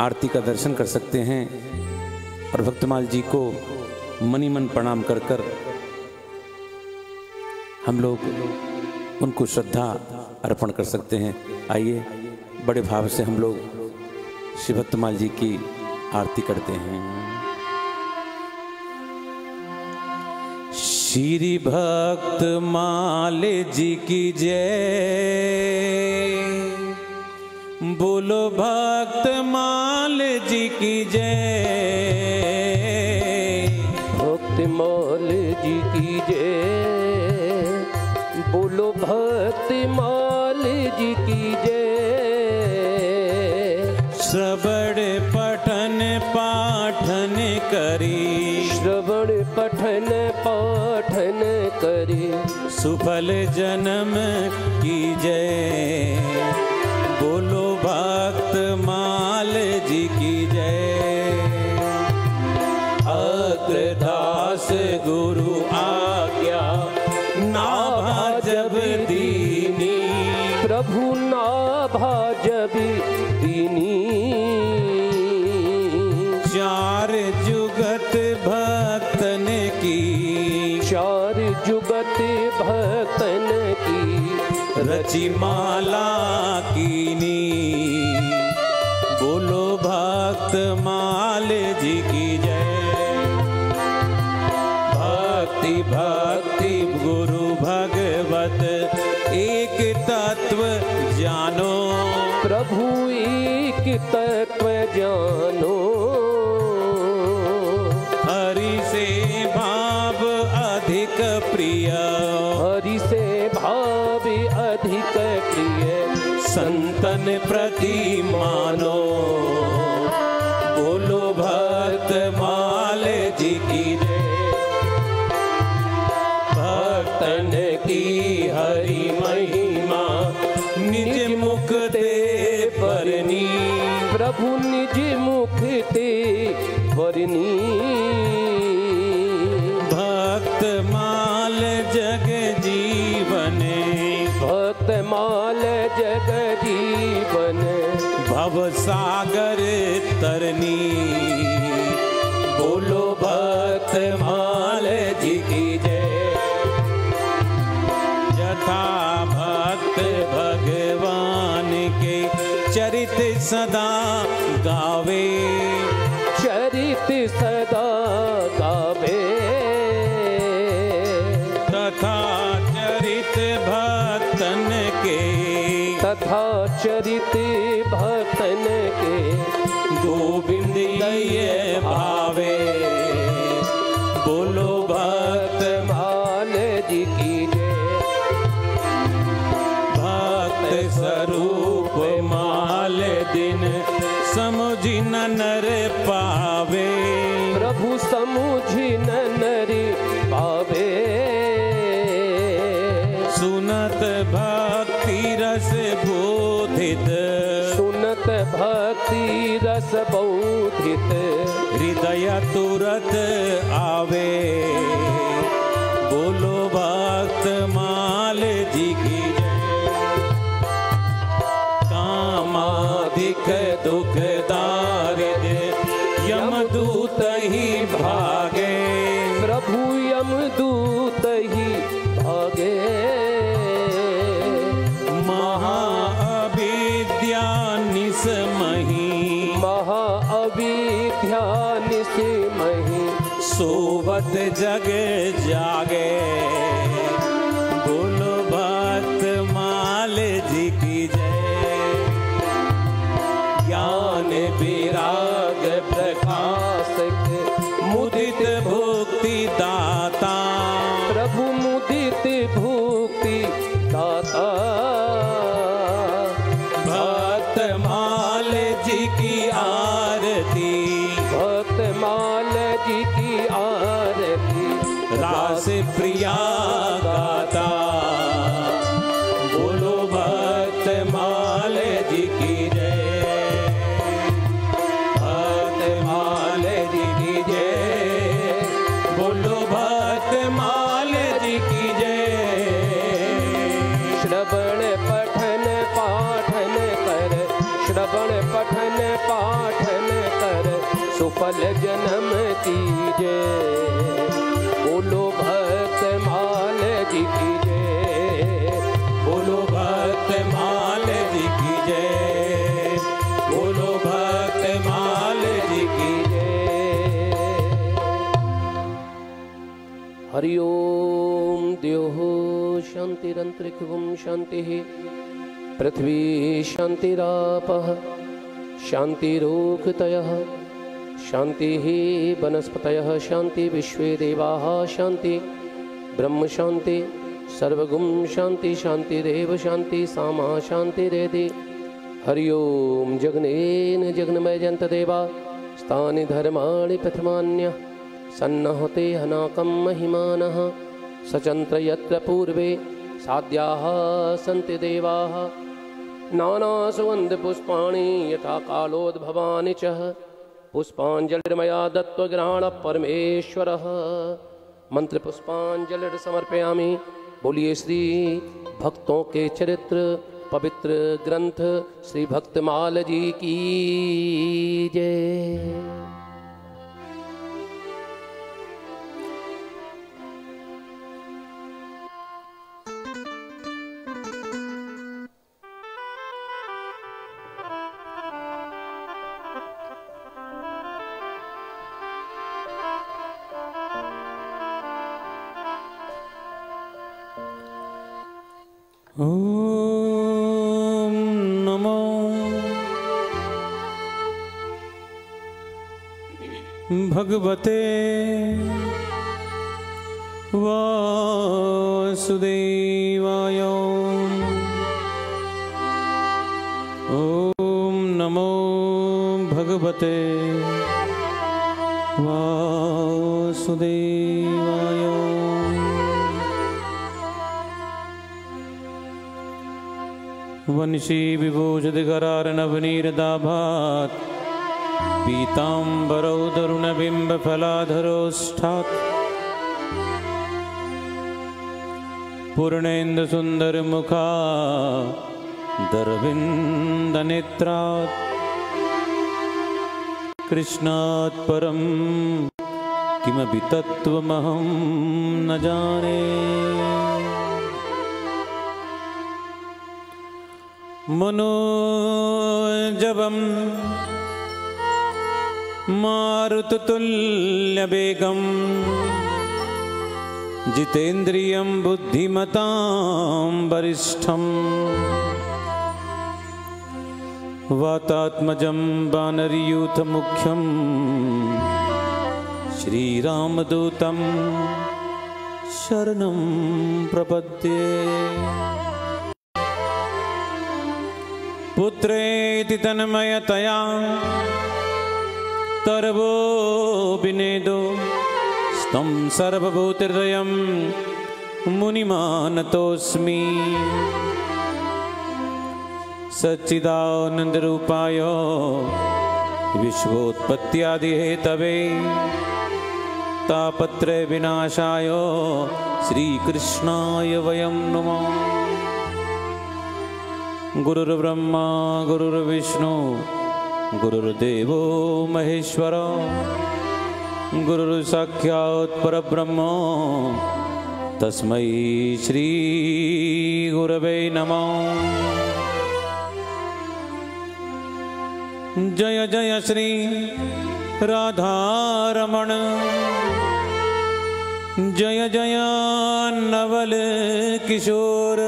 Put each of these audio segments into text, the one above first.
आरती का दर्शन कर सकते हैं और भक्तमाल जी को मनी मन प्रणाम कर कर हम लोग उनको श्रद्धा अर्पण कर सकते हैं। आइए बड़े भाव से हम लोग श्री भक्तमाल जी की आरती करते हैं। श्री भक्तमाल जी की जय, बोलो भक्तमाल जी की जय, भक्तमाल जी की जय, बोलो भक्तमाल जी की जय। श्रवण पठन पाठन करी, श्रवण पठन पाठन करी, सुफल जन्म की जय, बोलो भक्तमाल जी की जय। अग्रदास गुरु आज्ञा नाभा जब दीनी, प्रभु नाभा जब दीनी। चार जुगत भक्तन की, चार जुगत भक्तन की, रची माला कीनी, बोलो भक्तमाल जी की जय। भक्ति भक्ति गुरु भगवत एक तत्व जानो, प्रभु एक तत्व जानो। हरि से भाव अधिक प्रिय, हरि से भाव अधिक प्रिय, संतन प्रति मानो, बोलो भक्तमाल जी की जय। भक्तन की हरि महिमा निज मुख ते बरनी, प्रभु निज मुख ते बरनी। भक्तमाल जग जीवन, भक्तमाल जग जीवन, भव सागर तरनी, बोलो भक्तमाल जी की जय। यथा भक्त भगवान के चरित सदा गावे, चरित सदा गावे। तथा चरित भक्तन के, तथा चरित भक्तन के, गोविंद ये भावे, बोलो भक्तमाल जी की जय। भक्त स्वरूप माल दिन समुझी न नर पावे, प्रभु समुझी न नर पावे। सुनत भक्ति रस बोधित, सुनत भक्ति रस बोधित, हृदय तुरत आवे, बोलो भक्तमाल जी की जय। कामाधिक दुख दारिद्र यमदूत ही भागे, प्रभु यमदूत ही भागे। महाअविद्या निसमही, महाअविद्या निसमही, सोवत जग जागे, बोलो भक्तमाल जी की जय। ज्ञान विराग प्रकाशक मुदित भुक्ति दाता, प्रभु मुदित भुक्ति दाता। भक्तमाल जी की आरती, भक्तमाल जी की आरती, रास प्रिया गाता, बोलो भक्तमाल जी की जय। भक्तमाल पाठन पाठन कर सुफल जन्म कीजे। बोलो भक्त माल जी की जय, बोलो भक्त माल जी की जय, बोलो भक्त माल जी की जय। हरि ओम। द्योः शांतिरंतरिक्षं शांतिः, पृथ्वी शांतिरापः शांतिरोक्तयः, शांतिः वनस्पतयः शांति, विश्वे देवाः शांति, ब्रह्म शांति, सर्वगुण शांति, शांतिरेव शांति, सामा शांतिरेधि। हरि ओम। जगनेन जगन्मय जंत देवा, स्थानि धर्माणि प्रथमान्यः, सन्नहते हनाकं महिमानः, सचन्त्र यत्र पूर्वे साध्याः सन्ति देवाः। नानासुगन्धपुष्पाणि यथा कालोद्भवानि च, पुष्पाञ्जलिर्मया दत्त्वा परमेश्वरः। मंत्र पुष्पांजलि समर्पयामि। बोलिए श्री भक्तों के चरित्र पवित्र ग्रंथ श्री भक्तमाल जी की जय। ओम नमो भगवते वासुदेवाय। ओम नमो भगवते वासुदेवाय। वंशी विभूषितकरार्णवनीरदाभात्, पीताम्बरौ तरुणबिम्बफलाधरोष्ठात्, पूर्णेन्दुसुन्दरमुखादरविन्दनेत्रात्, कृष्णात् परं किमपि तत्त्वमहं न जाने। मनोजवं मारुततुल्यवेगं, जितेन्द्रियं बुद्धिमतां वरिष्ठं, वातात्मजं वानरयूथमुख्यं, श्रीरामदूतं शरणं प्रपद्ये। पुत्रेति तन्मयतया तरवो विनेदो, स्तं सर्वभूतहृदयं मुनिमानतोऽस्मि। सच्चिदानन्दरूपाय विश्वोत्पत्त्यादिहेतवे, तापत्रय विनाशाय श्रीकृष्णाय वयं नमः। गुरुर्ब्रह्मा गुरुर्विष्णु गुरुर्देवो महेश्वर, गुरुर्साक्षात् परब्रह्म तस्मै श्री गुरवे नमः। जय जय श्री राधारमण, जय जय नवल किशोर,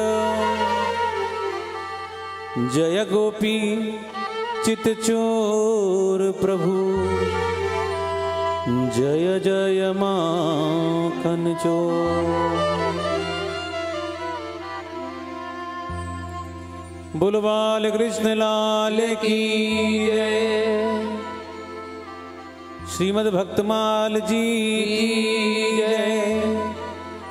जय गोपी चितचोर प्रभु, जय जय माखन चोर। बोलो बाल कृष्ण लाल की जय। श्रीमद् भक्तमाल जी की जय।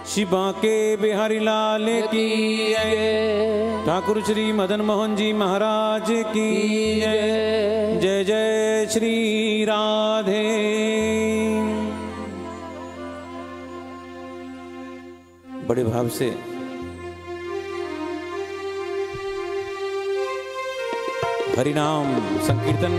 श्री बांके बिहारी लाल की जय। ठाकुर श्री मदन मोहन जी महाराज की जय। जय जय श्री राधे। बड़े भाव से हरिनाम संकीर्तन।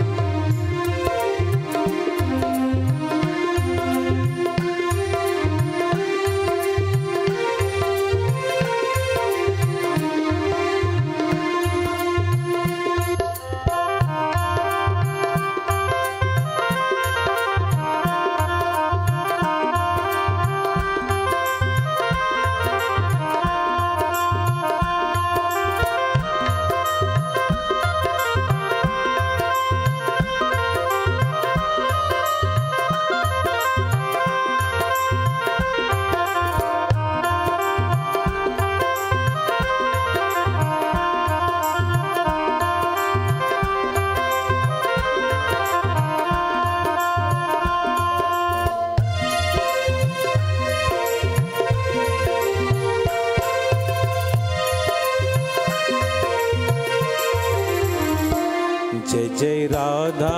जय जय राधा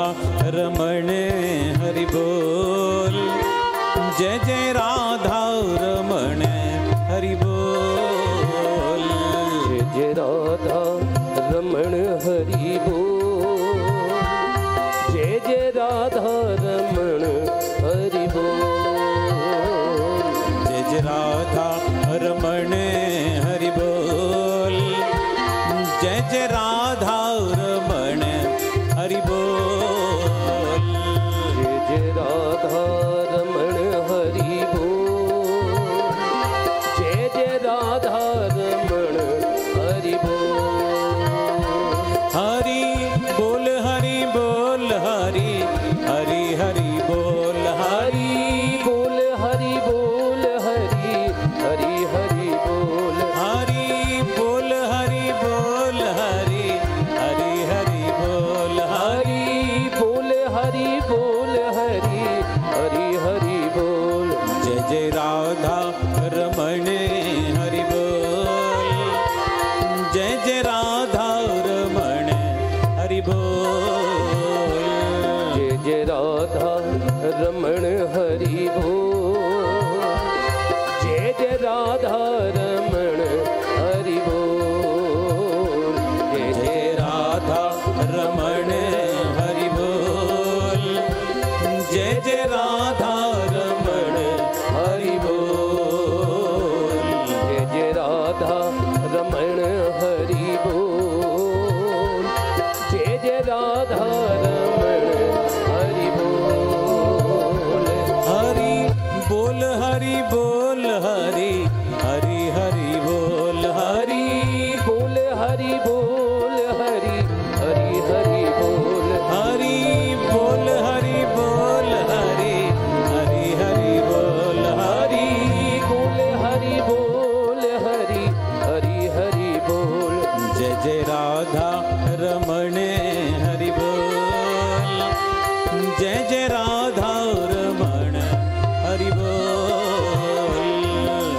रमण हरि बोल, जय जय राधा रमण हरि बोल, जय जय राधा रमण हरि बोल, जय जय राधा रमण हरि बोल, जय जय राधा रमण हरि बोल, जय जय राधा रमण हरि बोल, जय जय राधा रमण हरि बोल, जय जय राधा रमण हरि बोल, हरि बोल हरि बोल हरि हरि हरि बोल हरि बोल हरि बोल हरि हरि हरि बोल, हरि बोल हरि बोल हरि हरि हरि बोल हरि बोल हरि बोल हरि हरि हरि बोल, जय जय राधा रमण हरि बोल, जय जय राधा रमण हरि बोल, जय जय राधा रमण हरि बोल, जय जय राधा रमण हरि बोल, जय जय राधा रमण हरि बोल, जय जय राधा रमण हरि बोल, जय जय राधा रमण हरि बोल, जय जय राधा रमण हरि बोल, हरि बोल हरि बोल हरि हरि हरि बोल हरि बोल हरि बोल हरि हरि हरि बोल, हरि बोल हरि बोल हरि हरि हरि बोल हरि बोल हरि बोल हरि हरि हरि बोल, जय जय राधा रमण हरि बोल, जय जय राधा रमण हरि बोल,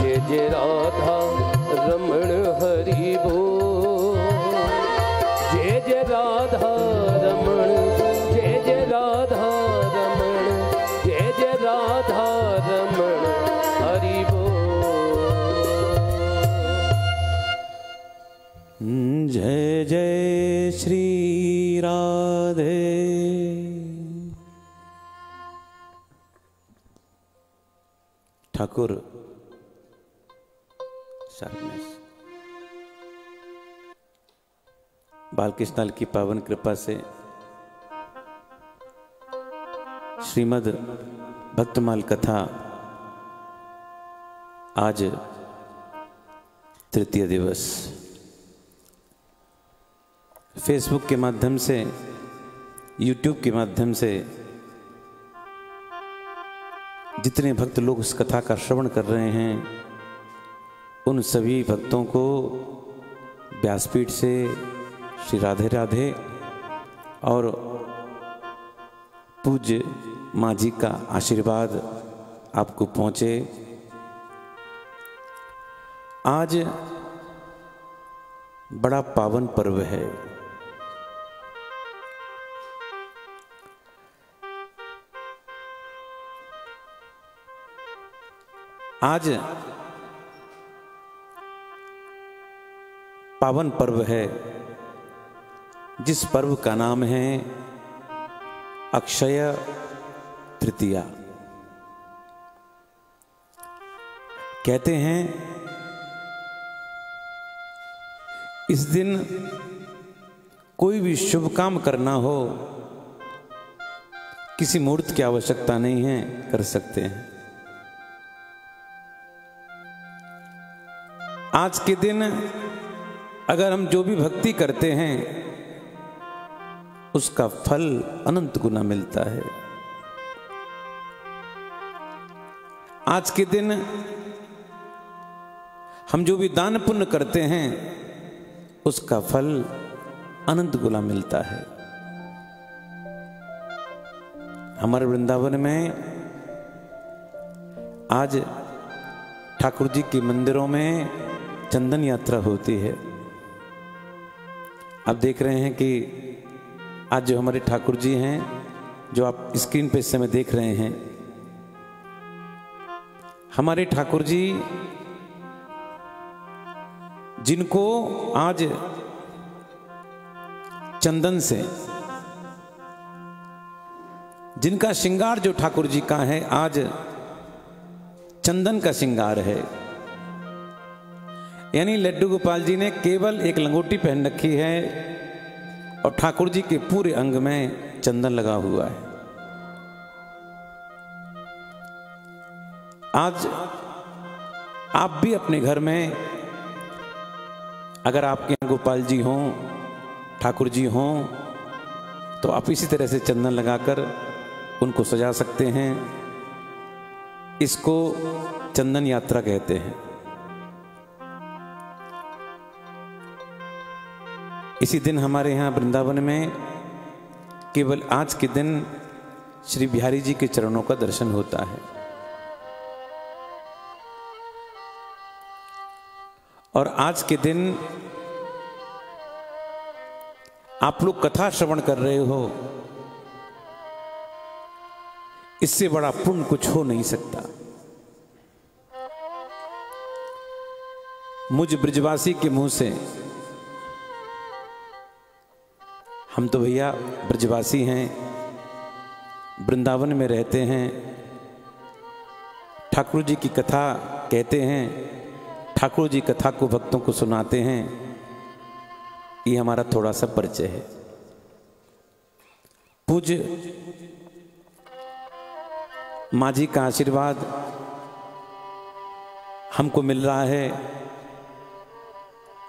जय जय राधा रमण हरि बोल, जय जय राधा रमण, जय जय राधा रमण, जय जय राधा रमण हरि बोल, जय जय श्री राधे। ठाकुर शार्पनेस बालकृष्ण की पावन कृपा से श्रीमद् भक्तमाल कथा आज तृतीय दिवस फेसबुक के माध्यम से, यूट्यूब के माध्यम से जितने भक्त लोग इस कथा का श्रवण कर रहे हैं, उन सभी भक्तों को व्यासपीठ से श्री राधे राधे और पूज्य माँ जी का आशीर्वाद आपको पहुँचे। आज बड़ा पावन पर्व है। आज पावन पर्व है जिस पर्व का नाम है अक्षय तृतीया। कहते हैं इस दिन कोई भी शुभ काम करना हो, किसी मुहूर्त की आवश्यकता नहीं है, कर सकते हैं। आज के दिन अगर हम जो भी भक्ति करते हैं उसका फल अनंत गुना मिलता है। आज के दिन हम जो भी दान पुण्य करते हैं उसका फल अनंत गुना मिलता है। हमारे वृंदावन में आज ठाकुर जी के मंदिरों में चंदन यात्रा होती है। आप देख रहे हैं कि आज जो हमारे ठाकुर जी हैं, जो आप स्क्रीन पे इस समय देख रहे हैं, हमारे ठाकुर जी जिनको आज चंदन से, जिनका श्रृंगार जो ठाकुर जी का है आज चंदन का श्रृंगार है। यानी लड्डू गोपाल जी ने केवल एक लंगोटी पहन रखी है और ठाकुर जी के पूरे अंग में चंदन लगा हुआ है। आज आप भी अपने घर में अगर आपके यहाँ गोपाल जी हों, ठाकुर जी हों, तो आप इसी तरह से चंदन लगाकर उनको सजा सकते हैं। इसको चंदन यात्रा कहते हैं। इसी दिन हमारे यहाँ वृंदावन में केवल आज के दिन श्री बिहारी जी के चरणों का दर्शन होता है। और आज के दिन आप लोग कथा श्रवण कर रहे हो, इससे बड़ा पुण्य कुछ हो नहीं सकता। मुझ ब्रजवासी के मुंह से, हम तो भैया ब्रजवासी हैं, वृंदावन में रहते हैं, ठाकुर जी की कथा कहते हैं, ठाकुर जी कथा को भक्तों को सुनाते हैं, ये हमारा थोड़ा सा परिचय है। पूज्य माँ जी का आशीर्वाद हमको मिल रहा है,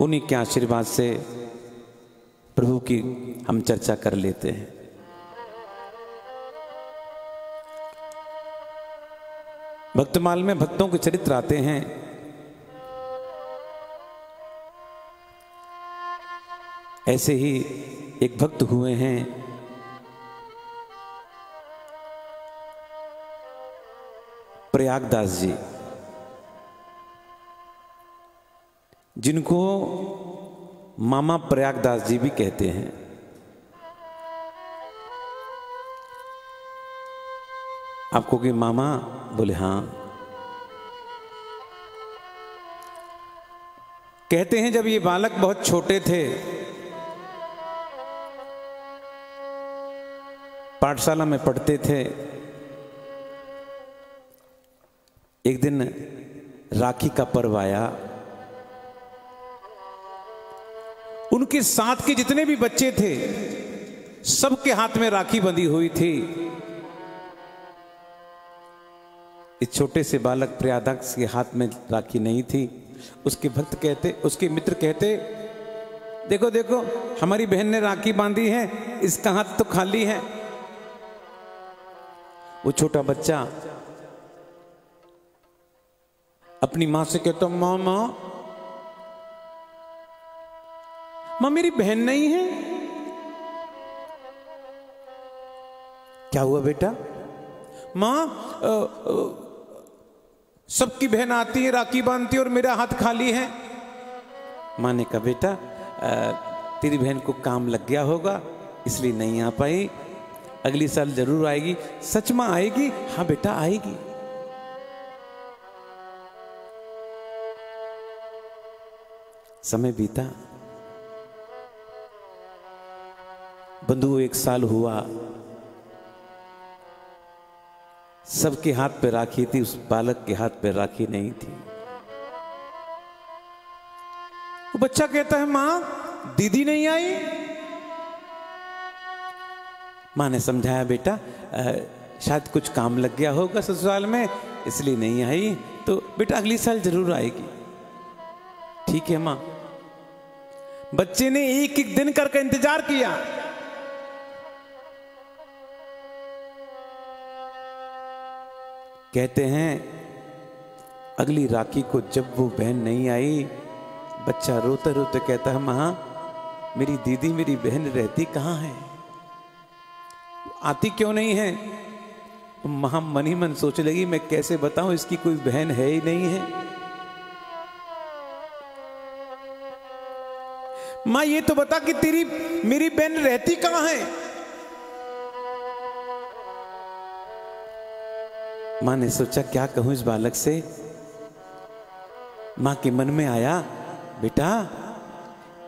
उन्हीं के आशीर्वाद से प्रभु की हम चर्चा कर लेते हैं। भक्तमाल में भक्तों के चरित्र आते हैं। ऐसे ही एक भक्त हुए हैं प्रयागदास जी, जिनको मामा प्रयागदास जी भी कहते हैं। आपको कि मामा? बोले हाँ। कहते हैं जब ये बालक बहुत छोटे थे, पाठशाला में पढ़ते थे, एक दिन राखी का पर्व आया। उनके साथ के जितने भी बच्चे थे सबके हाथ में राखी बंधी हुई थी। इस छोटे से बालक प्रयागदास के हाथ में राखी नहीं थी। उसके भक्त कहते, उसके मित्र कहते, देखो देखो हमारी बहन ने राखी बांधी है, इसका हाथ तो खाली है। वो छोटा बच्चा अपनी मां से कहता, मां मां मां मेरी बहन नहीं है। क्या हुआ बेटा? मां सबकी बहन आती है, राखी बांधती है और मेरा हाथ खाली है। मां ने कहा, बेटा तेरी बहन को काम लग गया होगा इसलिए नहीं आ पाई, अगली साल जरूर आएगी। सच में आएगी? हाँ बेटा आएगी। समय बीता, बंधुओं 1 साल हुआ, सबके हाथ पे राखी थी, उस बालक के हाथ पे राखी नहीं थी। वो बच्चा कहता है मां दीदी नहीं आई। मां ने समझाया बेटा शायद कुछ काम लग गया होगा ससुराल में इसलिए नहीं आई, तो बेटा अगली साल जरूर आएगी। ठीक है मां। बच्चे ने एक एक दिन करके इंतजार किया। कहते हैं अगली राखी को जब वो बहन नहीं आई, बच्चा रोते रोते कहता है मां मेरी दीदी मेरी बहन रहती कहां है, आती क्यों नहीं है। मां मन ही मन सोच लगी मैं कैसे बताऊं इसकी कोई बहन है ही नहीं है। मां ये तो बता कि तेरी मेरी बहन रहती कहां है। मां ने सोचा क्या कहूं इस बालक से। मां के मन में आया बेटा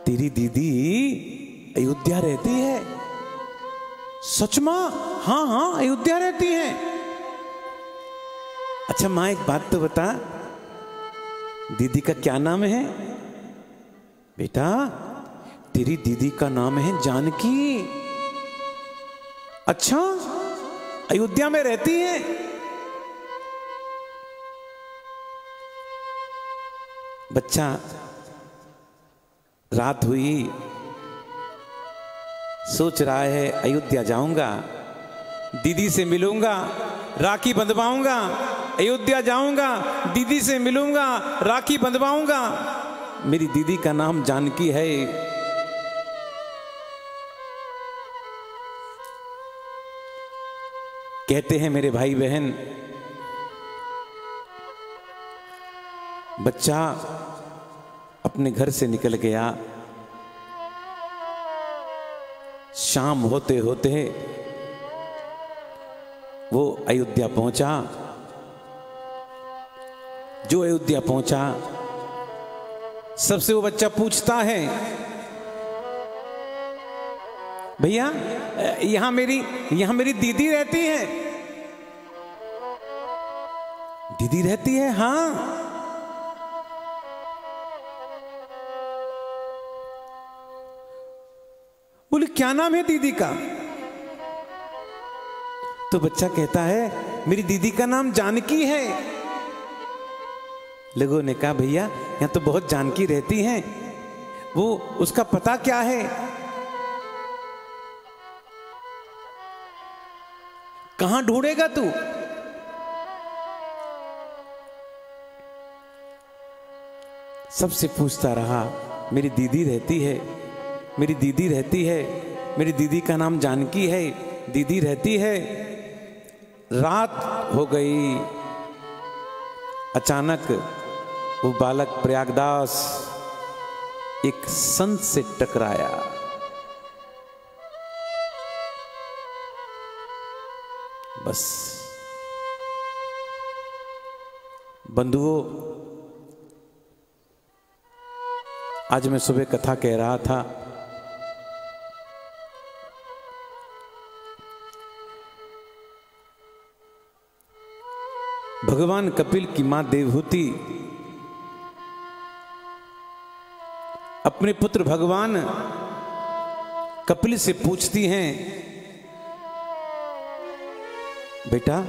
तेरी दीदी अयोध्या रहती है। सच मां? हाँ हाँ अयोध्या रहती है। अच्छा मां एक बात तो बता दीदी का क्या नाम है। बेटा तेरी दीदी का नाम है जानकी। अच्छा अयोध्या में रहती है। बच्चा रात हुई सोच रहा है अयोध्या जाऊंगा, दीदी से मिलूंगा, राखी बंधवाऊंगा, अयोध्या जाऊंगा, दीदी से मिलूंगा, राखी बंधवाऊंगा। मेरी दीदी का नाम जानकी है। कहते हैं मेरे भाई बहन बच्चा अपने घर से निकल गया। शाम होते होते वो अयोध्या पहुंचा। जो अयोध्या पहुंचा सबसे वो बच्चा पूछता है भैया यहां मेरी दीदी रहती है। दीदी रहती है? हाँ। बोले क्या नाम है दीदी का? तो बच्चा कहता है मेरी दीदी का नाम जानकी है। लोगों ने कहा भैया यहां तो बहुत जानकी रहती हैं, वो उसका पता क्या है? कहां ढूंढेगा तू? सबसे पूछता रहा मेरी दीदी रहती है, मेरी दीदी रहती है, मेरी दीदी का नाम जानकी है, दीदी रहती है। रात हो गई। अचानक वो बालक प्रयागदास एक संत से टकराया। बस बंधुओं आज मैं सुबह कथा कह रहा था भगवान कपिल की मां देवहूति अपने पुत्र भगवान कपिल से पूछती हैं बेटा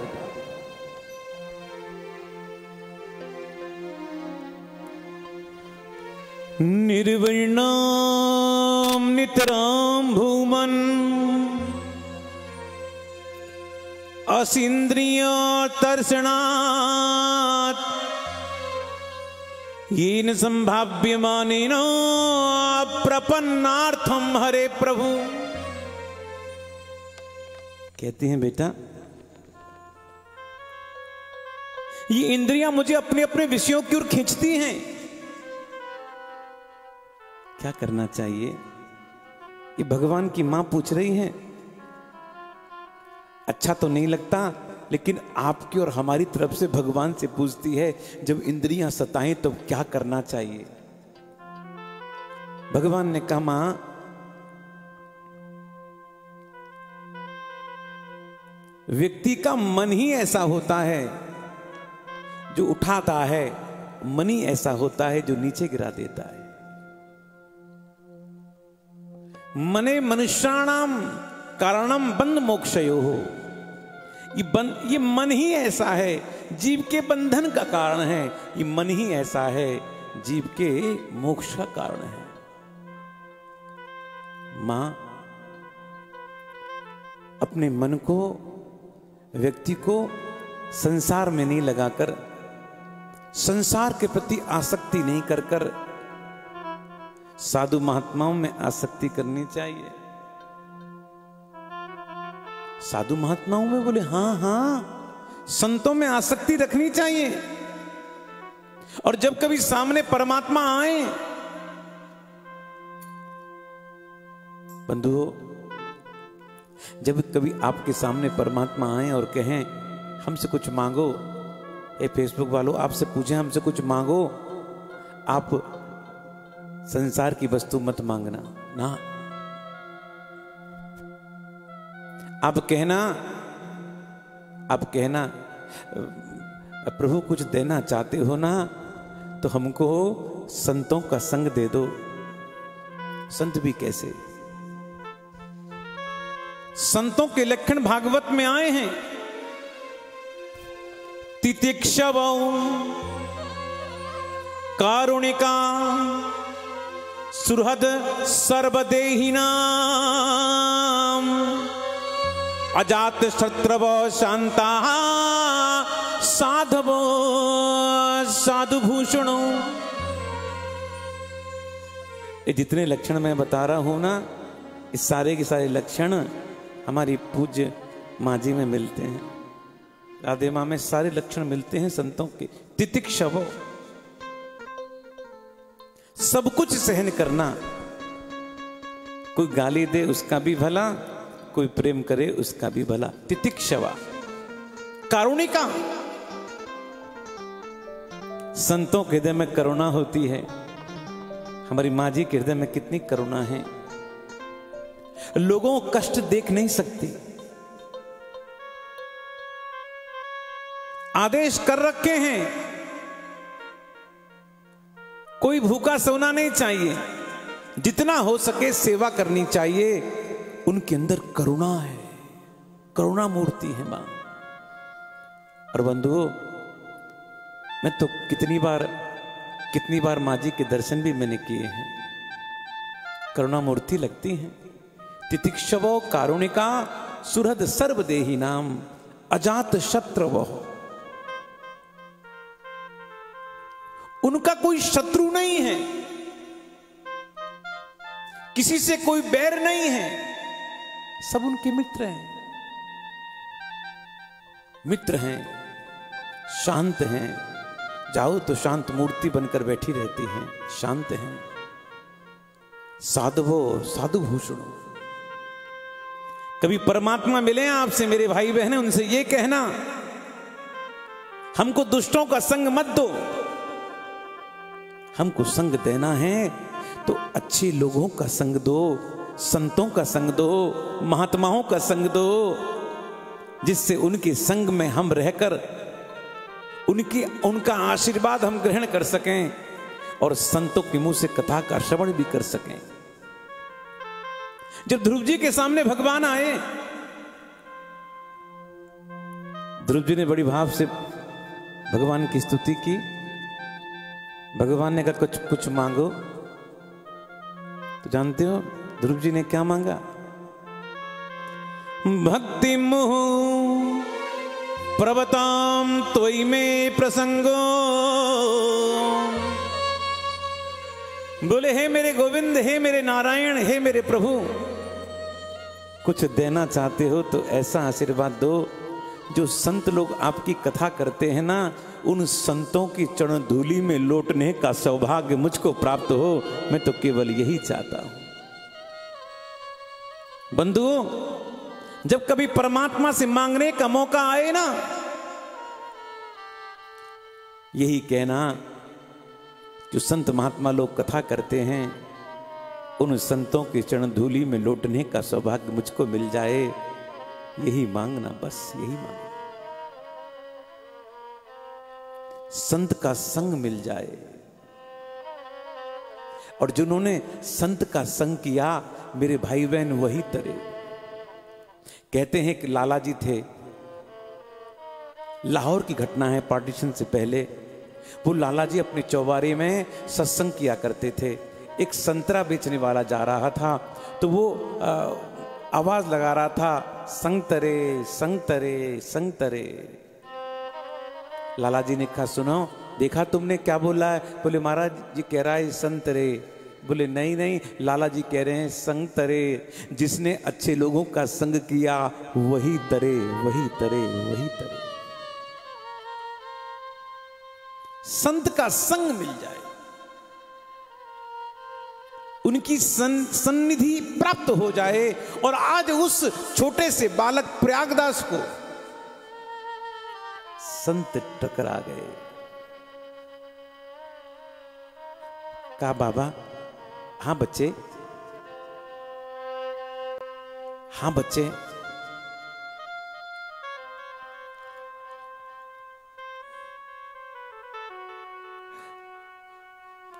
निर्वर्णाम नितराम भूमन असिंद्रिय तर्षणात् येन संभाव्यमानेन प्रपन्नार्थम हरे प्रभु। कहते हैं बेटा ये इंद्रियां मुझे अपने अपने विषयों की ओर खींचती हैं। क्या करना चाहिए? ये भगवान की मां पूछ रही हैं। अच्छा तो नहीं लगता, लेकिन आपकी और हमारी तरफ से भगवान से पूछती है जब इंद्रियां सताएं तो क्या करना चाहिए? भगवान ने कहा मां व्यक्ति का मन ही ऐसा होता है जो उठाता है, मन ही ऐसा होता है जो नीचे गिरा देता है। मने मनुष्याणाम कारणम बंध मोक्षयो हो। ये मन ही ऐसा है जीव के बंधन का कारण है। ये मन ही ऐसा है जीव के मोक्ष का कारण है। मां अपने मन को, व्यक्ति को संसार में नहीं लगाकर, संसार के प्रति आसक्ति नहीं कर कर साधु महात्माओं में आसक्ति करनी चाहिए। साधु महात्माओं में बोले हां हां, संतों में आसक्ति रखनी चाहिए। और जब कभी सामने परमात्मा आए, बंधुओं, जब कभी आपके सामने परमात्मा आए और कहें हमसे कुछ मांगो, ये फेसबुक वालों आपसे पूछें हमसे कुछ मांगो, आप संसार की वस्तु मत मांगना ना। आप कहना प्रभु कुछ देना चाहते हो ना, तो हमको संतों का संग दे दो। संत भी कैसे? संतों के लक्षण भागवत में आए हैं। तितिक्षवौ कारुणिका सुहृद सर्वदेहिनां अजात शत्रव शांता साधवो साधुभूषणों। ये जितने लक्षण मैं बता रहा हूं ना, इस सारे के सारे लक्षण हमारी पूज्य माँ जी में मिलते हैं, राधे माँ में सारे लक्षण मिलते हैं संतों के। तितिक्षवो, सब कुछ सहन करना। कोई गाली दे उसका भी भला, कोई प्रेम करे उसका भी भला। तितिक्षवा। कारुणिका, संतों के हृदय में करुणा होती है। हमारी माँ जी के हृदय में कितनी करुणा है। लोगों को कष्ट देख नहीं सकती, आदेश कर रखे हैं कोई भूखा सोना नहीं चाहिए, जितना हो सके सेवा करनी चाहिए। उनके अंदर करुणा है, करुणा मूर्ति है मां। और बंधुओं, मैं तो कितनी बार माँ जी के दर्शन भी मैंने किए हैं, करुणा मूर्ति लगती हैं। तितिक्षवो कारुणिका सुहृद सर्वदेही नाम अजात शत्रवो। उनका कोई शत्रु नहीं है, किसी से कोई बैर नहीं है, सब उनके मित्र हैं। मित्र हैं, शांत हैं, जाओ तो शांत मूर्ति बनकर बैठी रहती हैं, शांत हैं। साधवो साधुभूषणों। कभी परमात्मा मिले आपसे मेरे भाई बहने, उनसे ये कहना हमको दुष्टों का संग मत दो, हमको संग देना है तो अच्छे लोगों का संग दो, संतों का संग दो, महात्माओं का संग दो, जिससे उनके संग में हम रहकर उनका आशीर्वाद हम ग्रहण कर सकें और संतों के मुंह से कथा का श्रवण भी कर सकें। जब ध्रुव जी के सामने भगवान आए, ध्रुव जी ने बड़ी भाव से भगवान की स्तुति की। भगवान ने कहा कुछ मांगो। तो जानते हो ध्रुव जी ने क्या मांगा? भक्ति मुह प्रवताम त्वयि में प्रसंगो। बोले हे मेरे गोविंद, हे मेरे नारायण, हे मेरे प्रभु, कुछ देना चाहते हो तो ऐसा आशीर्वाद दो जो संत लोग आपकी कथा करते हैं ना, उन संतों की चरण धूलि में लौटने का सौभाग्य मुझको प्राप्त हो। मैं तो केवल यही चाहता हूं। बंधुओं, जब कभी परमात्मा से मांगने का मौका आए ना, यही कहना जो संत महात्मा लोग कथा करते हैं, उन संतों के चरण धूलि में लौटने का सौभाग्य मुझको मिल जाए। यही मांगना, बस यही मांगना, संत का संग मिल जाए। और जिन्होंने संत का संग किया मेरे भाई बहन वही तरे। कहते हैं कि लाला जी थे, लाहौर की घटना है, पार्टीशन से पहले वो लाला जी अपने चौबारे में सत्संग किया करते थे। एक संतरा बेचने वाला जा रहा था तो वो आवाज लगा रहा था, संग तरे संग तरे संग तरे। लाला जी ने कहा सुनो, देखा तुमने क्या बोला है? बोले महाराज जी कह रहा है संग तरे। बोले नहीं नहीं, लाला जी कह रहे हैं संग तरे। जिसने अच्छे लोगों का संग किया वही तरे, वही तरे, वही तरे। संत का संग मिल जाए, उनकी सन्निधि प्राप्त हो जाए। और आज उस छोटे से बालक प्रयागदास को संत टकरा गए। कहा बाबा, हाँ बच्चे, हाँ बच्चे,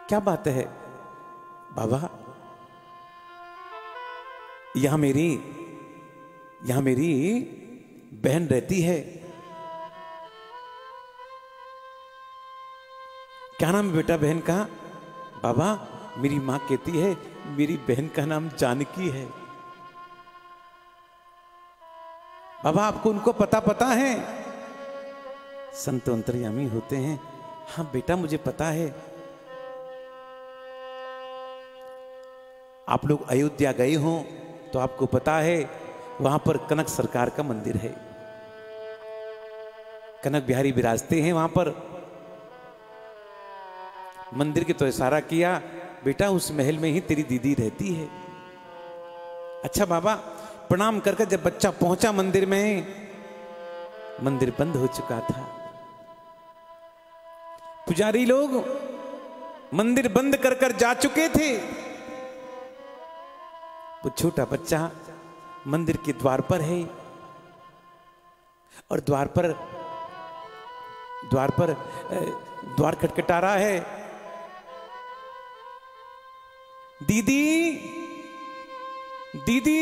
क्या बात है बाबा? यहां मेरी बहन रहती है। क्या नाम है बेटा बहन का? बाबा मेरी मां कहती है मेरी बहन का नाम जानकी है। बाबा आपको उनको पता है? संत अंतर्यामी होते हैं। हाँ बेटा मुझे पता है। आप लोग अयोध्या गए हो तो आपको पता है वहां पर कनक सरकार का मंदिर है। कनक बिहारी विराजते हैं वहां पर। मंदिर के तो इशारा किया, बेटा उस महल में ही तेरी दीदी रहती है। अच्छा बाबा, प्रणाम करके जब बच्चा पहुंचा मंदिर में, मंदिर बंद हो चुका था। पुजारी लोग मंदिर बंद कर जा चुके थे। वो छोटा बच्चा मंदिर के द्वार पर है और द्वार खटखटा रहा है। दीदी, दीदी,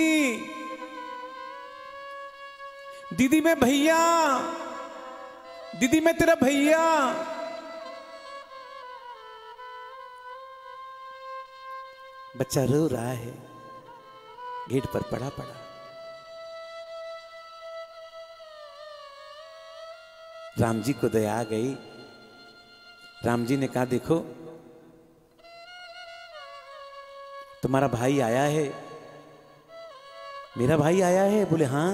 दीदी मैं भैया, दीदी मैं तेरा भैया। बच्चा रो रहा है, गेट पर पड़ा। राम जी को दया आ गई। राम जी ने कहा देखो तुम्हारा भाई आया है। मेरा भाई आया है? बोले हाँ।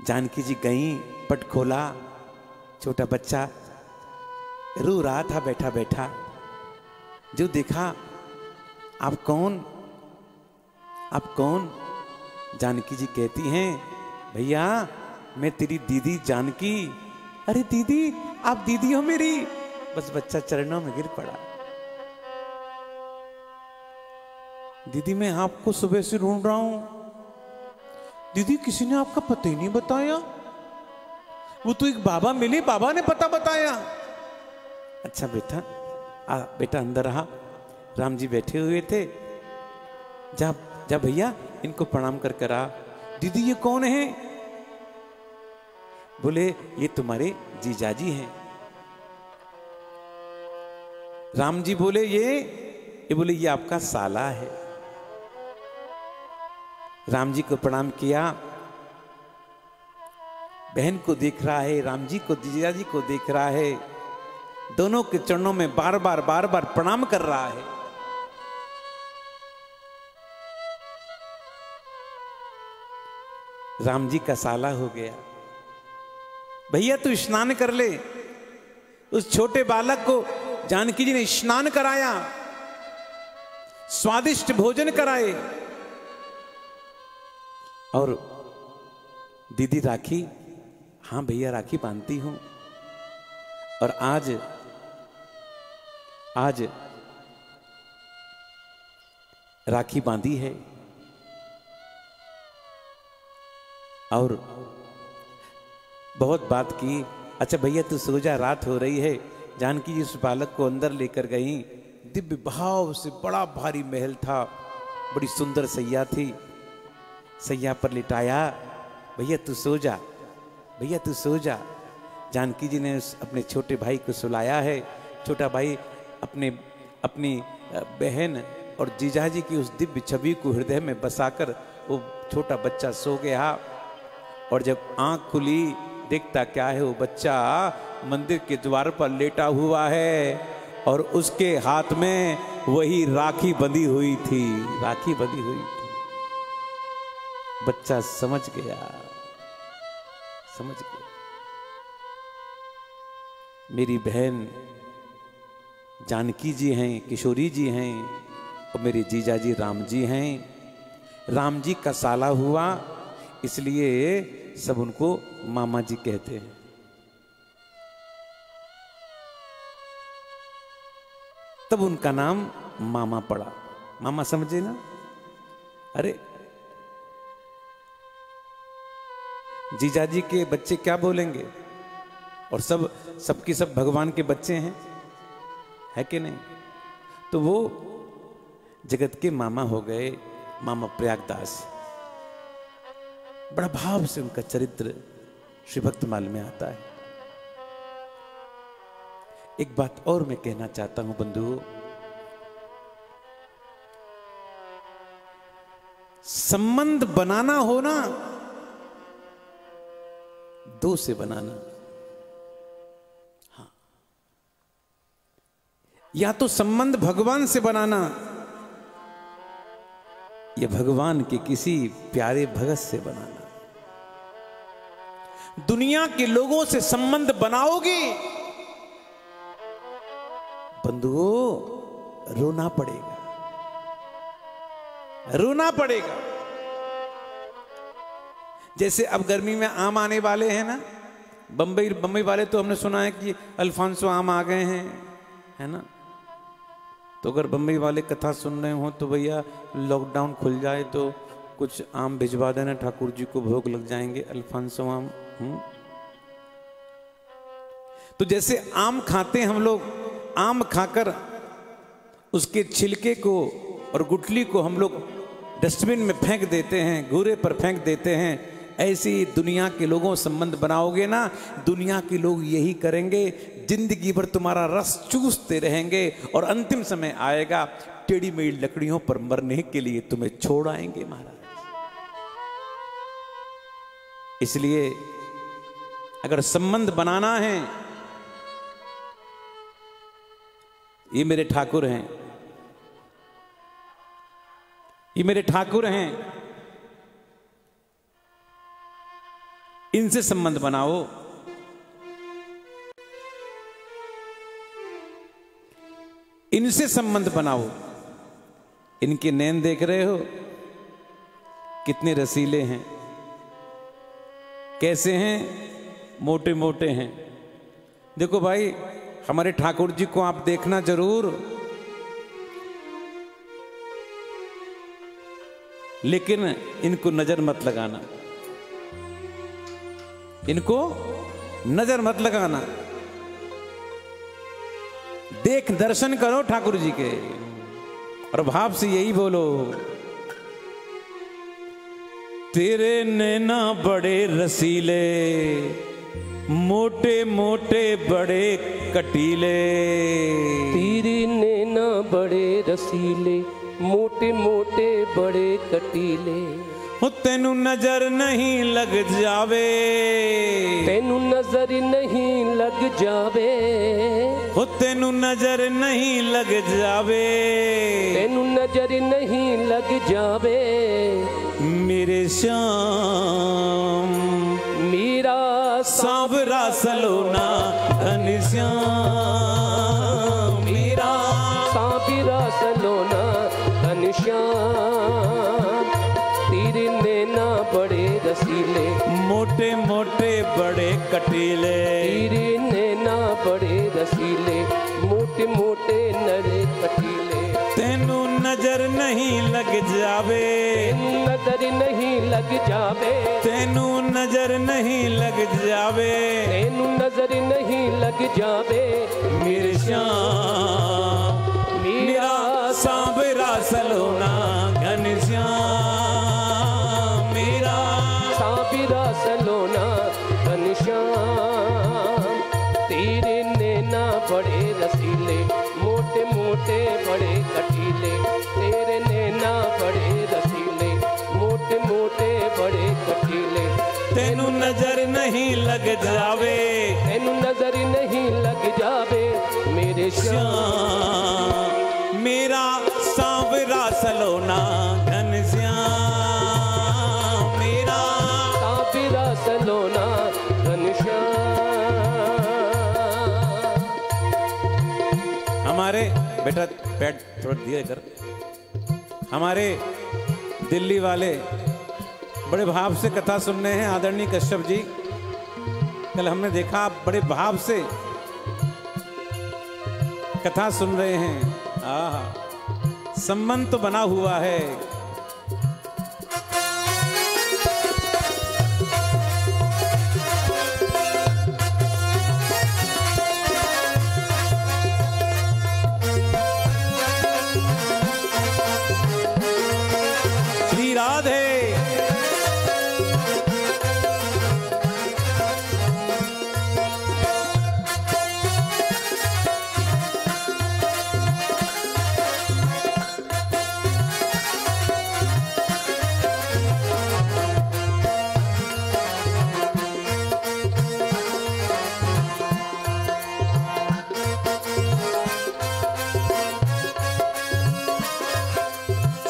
जानकी जी गई, पट खोला, छोटा बच्चा रो रहा था बैठा बैठा। जो देखा, आप कौन? आप कौन? जानकी जी कहती हैं भैया मैं तेरी दीदी जानकी। अरे दीदी, आप दीदी हो मेरी? बस बच्चा चरणों में गिर पड़ा। दीदी मैं आपको सुबह से ढूंढ रहा हूं। दीदी किसी ने आपका पता ही नहीं बताया। वो तो एक बाबा मिले, बाबा ने पता बताया। अच्छा बेटा, बेटा अंदर रहा। राम जी बैठे हुए थे। जा भैया इनको प्रणाम कर कर आ। दीदी ये कौन है? बोले ये तुम्हारे जीजाजी हैं। राम जी बोले ये बोले ये आपका साला है। राम जी को प्रणाम किया। बहन को देख रहा है, राम जी को, जीजाजी को देख रहा है। दोनों के चरणों में बार बार प्रणाम कर रहा है। राम जी का साला हो गया। भैया तू स्नान कर ले। उस छोटे बालक को जानकी जी ने स्नान कराया, स्वादिष्ट भोजन कराए। और दीदी राखी, हाँ भैया राखी बांधती हूं। और आज राखी बांधी है। और बहुत बात की। अच्छा भैया तू सो जा, रात हो रही है। जानकी जी उस बालक को अंदर लेकर गई। दिव्य भाव से बड़ा भारी महल था, बड़ी सुंदर सैया थी। सैया पर लिटाया, भैया तू सो जा, भैया तू सो जा। जानकी जी ने अपने छोटे भाई को सुलाया है। छोटा भाई अपनी बहन और जीजाजी की उस दिव्य छवि को हृदय में बसाकर वो छोटा बच्चा सो गया। और जब आंख खुली देखता क्या है, वो बच्चा मंदिर के द्वार पर लेटा हुआ है और उसके हाथ में वही राखी बंधी हुई थी, राखी बंधी हुई थी। बच्चा समझ गया, समझ गया मेरी बहन जानकी जी हैं, किशोरी जी हैं और मेरे जीजाजी राम जी हैं। राम जी का साला हुआ, इसलिए सब उनको मामा जी कहते हैं। तब उनका नाम मामा पड़ा। मामा समझे ना? अरे जीजाजी के बच्चे क्या बोलेंगे? और सबकी सब भगवान के बच्चे हैं, है कि नहीं? तो वो जगत के मामा हो गए, मामा प्रयागदास। बड़ा भाव से उनका चरित्र श्री भक्तमाल में आता है। एक बात और मैं कहना चाहता हूं बंधुओं, संबंध बनाना हो ना, दो से बनाना। हाँ, या तो संबंध भगवान से बनाना या भगवान के किसी प्यारे भगत से बनाना। दुनिया के लोगों से संबंध बनाओगे बंधुओं, रोना पड़ेगा, रोना पड़ेगा। जैसे अब गर्मी में आम आने वाले हैं ना, बम्बई वाले तो हमने सुना है कि अल्फांसो आम आ गए हैं, है ना? तो अगर बम्बई वाले कथा सुन रहे हो तो भैया लॉकडाउन खुल जाए तो कुछ आम भिजवा देना, ठाकुर जी को भोग लग जाएंगे अल्फांसो आम। तो जैसे आम खाते हैं हम लोग, आम खाकर उसके छिलके को और गुठली को हम लोग डस्टबिन में फेंक देते हैं, घूरे पर फेंक देते हैं, ऐसे ही दुनिया के लोगों संबंध बनाओगे ना, दुनिया के लोग यही करेंगे। जिंदगी भर तुम्हारा रस चूसते रहेंगे और अंतिम समय आएगा टेढ़ी मेढ़ी लकड़ियों पर मरने के लिए तुम्हें छोड़ आएंगे महाराज। इसलिए अगर संबंध बनाना है, ये मेरे ठाकुर हैं, ये मेरे ठाकुर हैं, इनसे संबंध बनाओ। इनसे संबंध बनाओ। इनके नैन देख रहे हो कितने रसीले हैं, कैसे हैं, मोटे मोटे हैं। देखो भाई, हमारे ठाकुर जी को आप देखना जरूर, लेकिन इनको नजर मत लगाना, इनको नजर मत लगाना। देख दर्शन करो ठाकुर जी के और भाव से यही बोलो, तेरे नैना बड़े रसीले, मोटे मोटे बड़े कटीले। तेरे नैना बड़े रसीले, मोटे मोटे बड़े कटीले। हो तेनू नजर नहीं लग जावे, तेनू नजर नहीं लग जावे। हो तेनू नजर नहीं लग जावे, तेनू नजर नहीं लग जावे। मेरे श्याम मेरा सांवरा सलोना घनश्याम, मेरा सांवरा सलोना घनश्याम। तेरे नैना बड़े रसीले, मोटे मोटे बड़े कटीले। तेरे नैना बड़े रसीले, मोटे मोटे नरे कटीले। तेनू नजर नहीं लग जावे, तेनू नजर नहीं लग जावे। तेनू नजर नहीं लग जावे, तेनू नजर नहीं लग जावे मेरे श्याम मेरा सांवरा सलोना घनश्याम, मेरा सांवरा सलोना घनश्याम। तेरे नैना बड़े रसीले, मोटे मोटे बड़े कटीले, तेरे नैना बड़े रसीले, मोटे मोटे बड़े कटीले। तेनू नजर नहीं लग जावे, तेनू नजर नहीं लग जावे मेरे श्याम मेरा सांवरा सलोना घनश्याम, मेरा सांवरा सलोना घनश्याम। हमारे बेटा पैड थोड़ा दिया कर, हमारे दिल्ली वाले बड़े भाव से कथा सुन रहे हैं आदरणीय कश्यप जी। कल हमने देखा आप बड़े भाव से कथा सुन रहे हैं। आहा, संबंध तो बना हुआ है। श्री राधे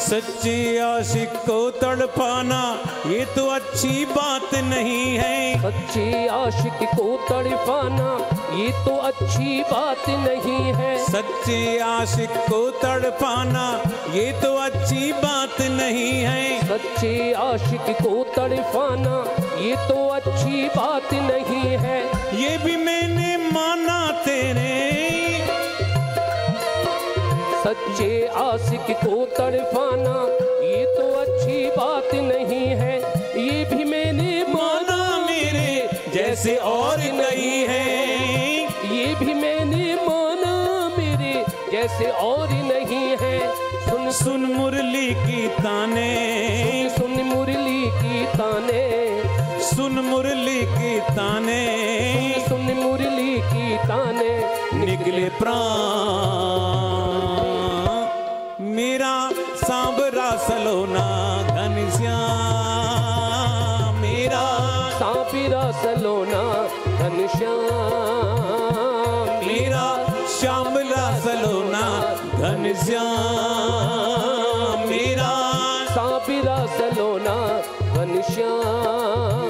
सच्चे आशिक को तड़पाना ये तो अच्छी बात नहीं है, सच्चे आशिक को तड़पाना ये तो अच्छी बात नहीं है, सच्चे आशिक को तड़पाना ये तो अच्छी बात नहीं है, सच्चे आशिक को तड़पाना ये तो अच्छी बात नहीं है। ये भी मैंने माना तेरे, सच्चे आशिक को तड़पाना ये तो अच्छी बात नहीं है, ये भी मैंने माना मेरे जैसे और नहीं है, ये भी मैंने माना मेरे जैसे और नहीं है। सुन सुन मुरली की ताने, सुन मुरली की ताने, सुन मुरली की ताने, सुन मुरली की ताने, निकले प्राण मेरा सांवरा सलोना घनश्याम, मेरा सांवरा सलोना घनश्याम, मेरा श्यामला सलोना घनश्याम, मेरा सांवरा सलोना घनश्याम।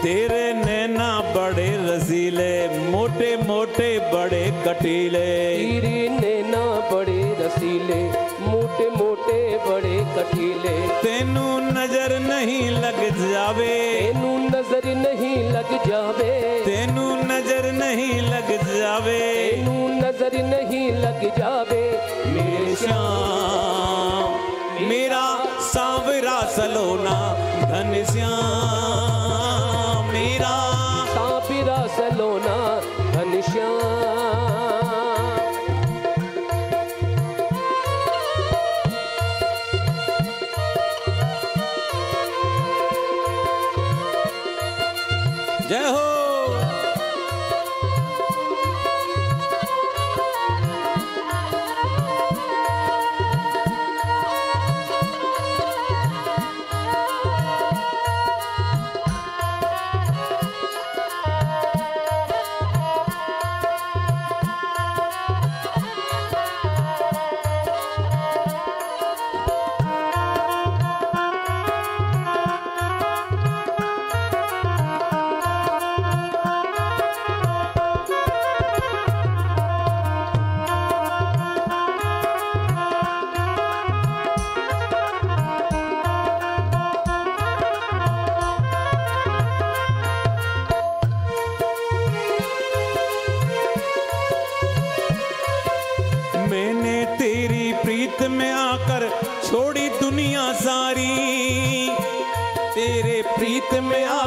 तेरे नैना बड़े रसीले, मोटे मोटे बड़े कटीले, तेरे नैना बड़े रसीले, मोटे मोटे बड़े कटीले। तेनू नजर नहीं लग जावे, तेनू नजर नहीं लग जावे, तेनू नजर नहीं लग जावे, तेनू नजर नहीं लग जावे मेरे श्याम मेरा सांवरा सलोना घनश्याम, मेरा सांवरा सलोना घनश्याम। जय हो।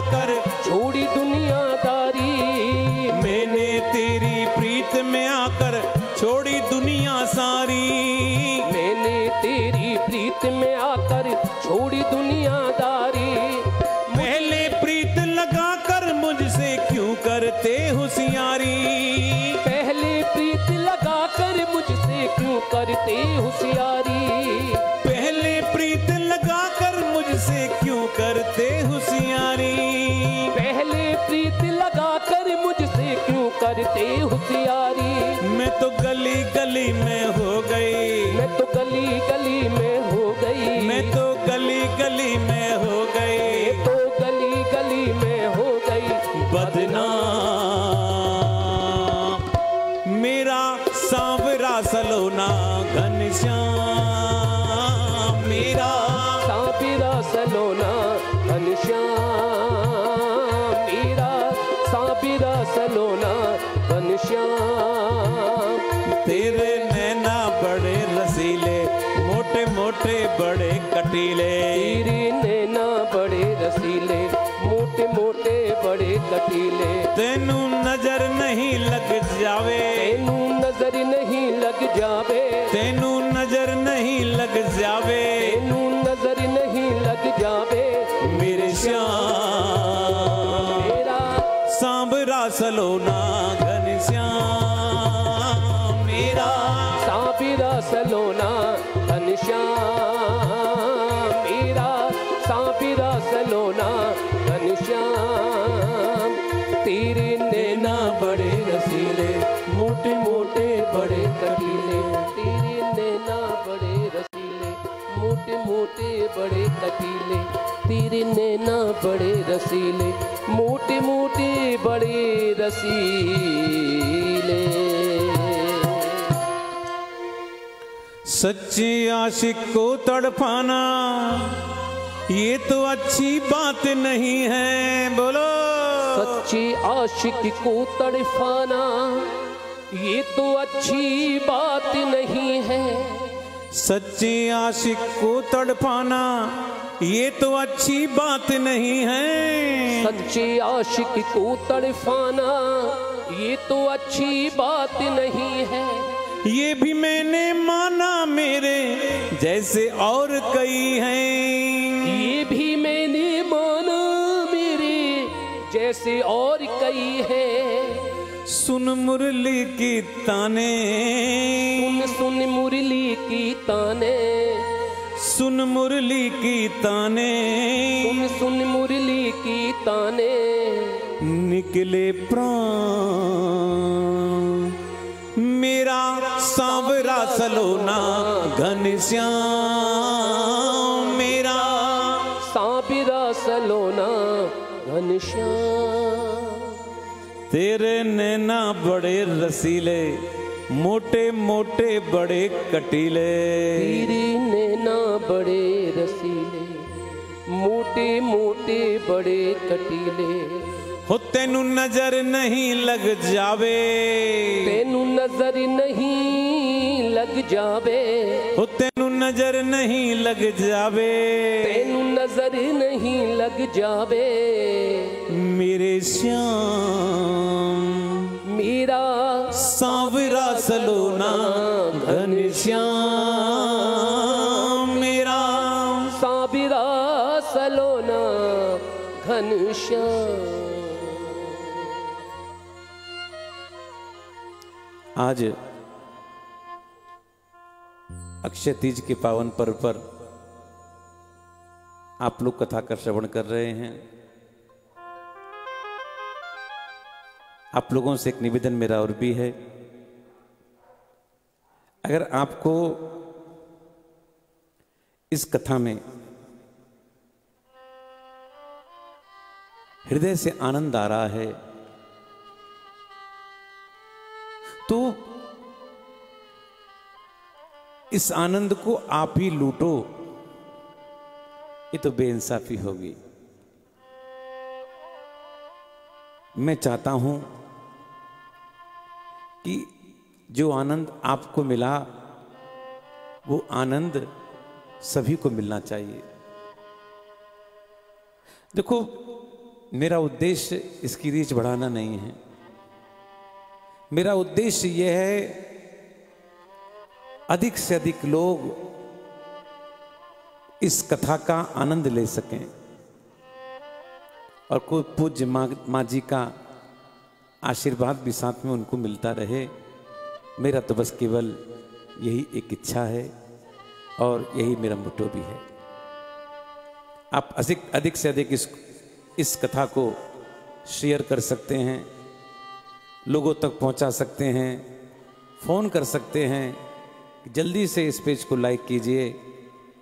आकर छोड़ी दुनियादारी। मैंने तेरी प्रीत में आकर छोड़ी दुनिया सारी। मैंने तेरी प्रीत में आकर छोड़ी दुनियादारी। पहले प्रीत लगाकर मुझसे क्यों करते होशियारी। पहले प्रीत लगाकर मुझसे क्यों करते होशियारी। पहले प्रीत लगाकर मुझसे क्यों करते होशियारी। पहले प्रीत लगाकर मुझसे क्यों करते होशियारी। मैं तो गली गली में हो गई। मैं तो गली गली में हो गई। मैं तो गली गली में हो गई। मैं तो गली गली में हो गई बदनाम। मेरा सांवरा सलोना घनश्याम। मेरा सांवरा सलोना घनश्याम। मेरा सांवरा सलोना घनश्याम। तेरे नैना बड़े रसीले, मोटे मोटे बड़े कटीले। तेरे नैना बड़े रसीले, मोटे मोटे बड़े कटीले। तेनू नजर नहीं लग जावे। तेनू नजर नहीं लग जावे। तेनू नजर नहीं लग जावे। तेनू नजर नहीं लग जावे मेरे श्याम। मेरा सांवरा सलोना घनश्याम। मेरा सांवरा सलोना घनश्याम। मेरा सांवरा सलोना घनश्याम। तेरे नैना बड़े रसीले, मोटे मोटे बड़े कटीले। तेरे नैना बड़े रसीले, मोटे मोटे बड़े कटीले। तेरे नैना बड़े रसीले, मोटे मोटे बड़े रसीले। सच्चे आशिक को तड़पाना ये तो अच्छी बात नहीं है। बोलो। सच्चे आशिक को तड़पाना ये तो अच्छी बात नहीं है। सच्चे आशिक को तड़पाना ये तो अच्छी बात नहीं है। सच्चे आशिक को तड़पाना ये तो अच्छी बात नहीं है। ये भी मैंने माना मेरे जैसे और कई हैं। ये भी मैंने माना मेरे जैसे और कई हैं। सुन मुरली की ताने। सुन सुन मुरली की ताने। सुन मुरली की ताने। सुन सुन मुरली की ताने। निकले प्राण मेरा सांवरा सलोना घनश्याम। मेरा सांवरा सलोना घनश्याम। तेरे नैना बड़े रसीले, मोटे मोटे बड़े कटीले। तेरे नैना बड़े रसीले, मोटे मोटे बड़े कटीले। हो तेनू नजर नहीं लग जावे। तेनू नजर नहीं लग जावे। हो तेनू नजर नहीं लग जावे। तेनू नजर नहीं लग जावे मेरे श्याम। मेरा सांवरा सलोना घनश्याम। मेरा सांवरा सलोना घनश्याम। आज अक्षय तीज के पावन पर्व पर आप लोग कथा का श्रवण कर रहे हैं। आप लोगों से एक निवेदन मेरा और भी है, अगर आपको इस कथा में हृदय से आनंद आ रहा है तो इस आनंद को आप ही लूटो, ये तो बेइंसाफी होगी। मैं चाहता हूं कि जो आनंद आपको मिला वो आनंद सभी को मिलना चाहिए। देखो, मेरा उद्देश्य इसकी रीच बढ़ाना नहीं है। मेरा उद्देश्य यह है अधिक से अधिक लोग इस कथा का आनंद ले सकें और कोई पूज्य माँ जी का आशीर्वाद भी साथ में उनको मिलता रहे। मेरा तो बस केवल यही एक इच्छा है और यही मेरा मोटो भी है। आप अधिक से अधिक इस कथा को शेयर कर सकते हैं, लोगों तक पहुंचा सकते हैं, फ़ोन कर सकते हैं। जल्दी से इस पेज को लाइक कीजिए,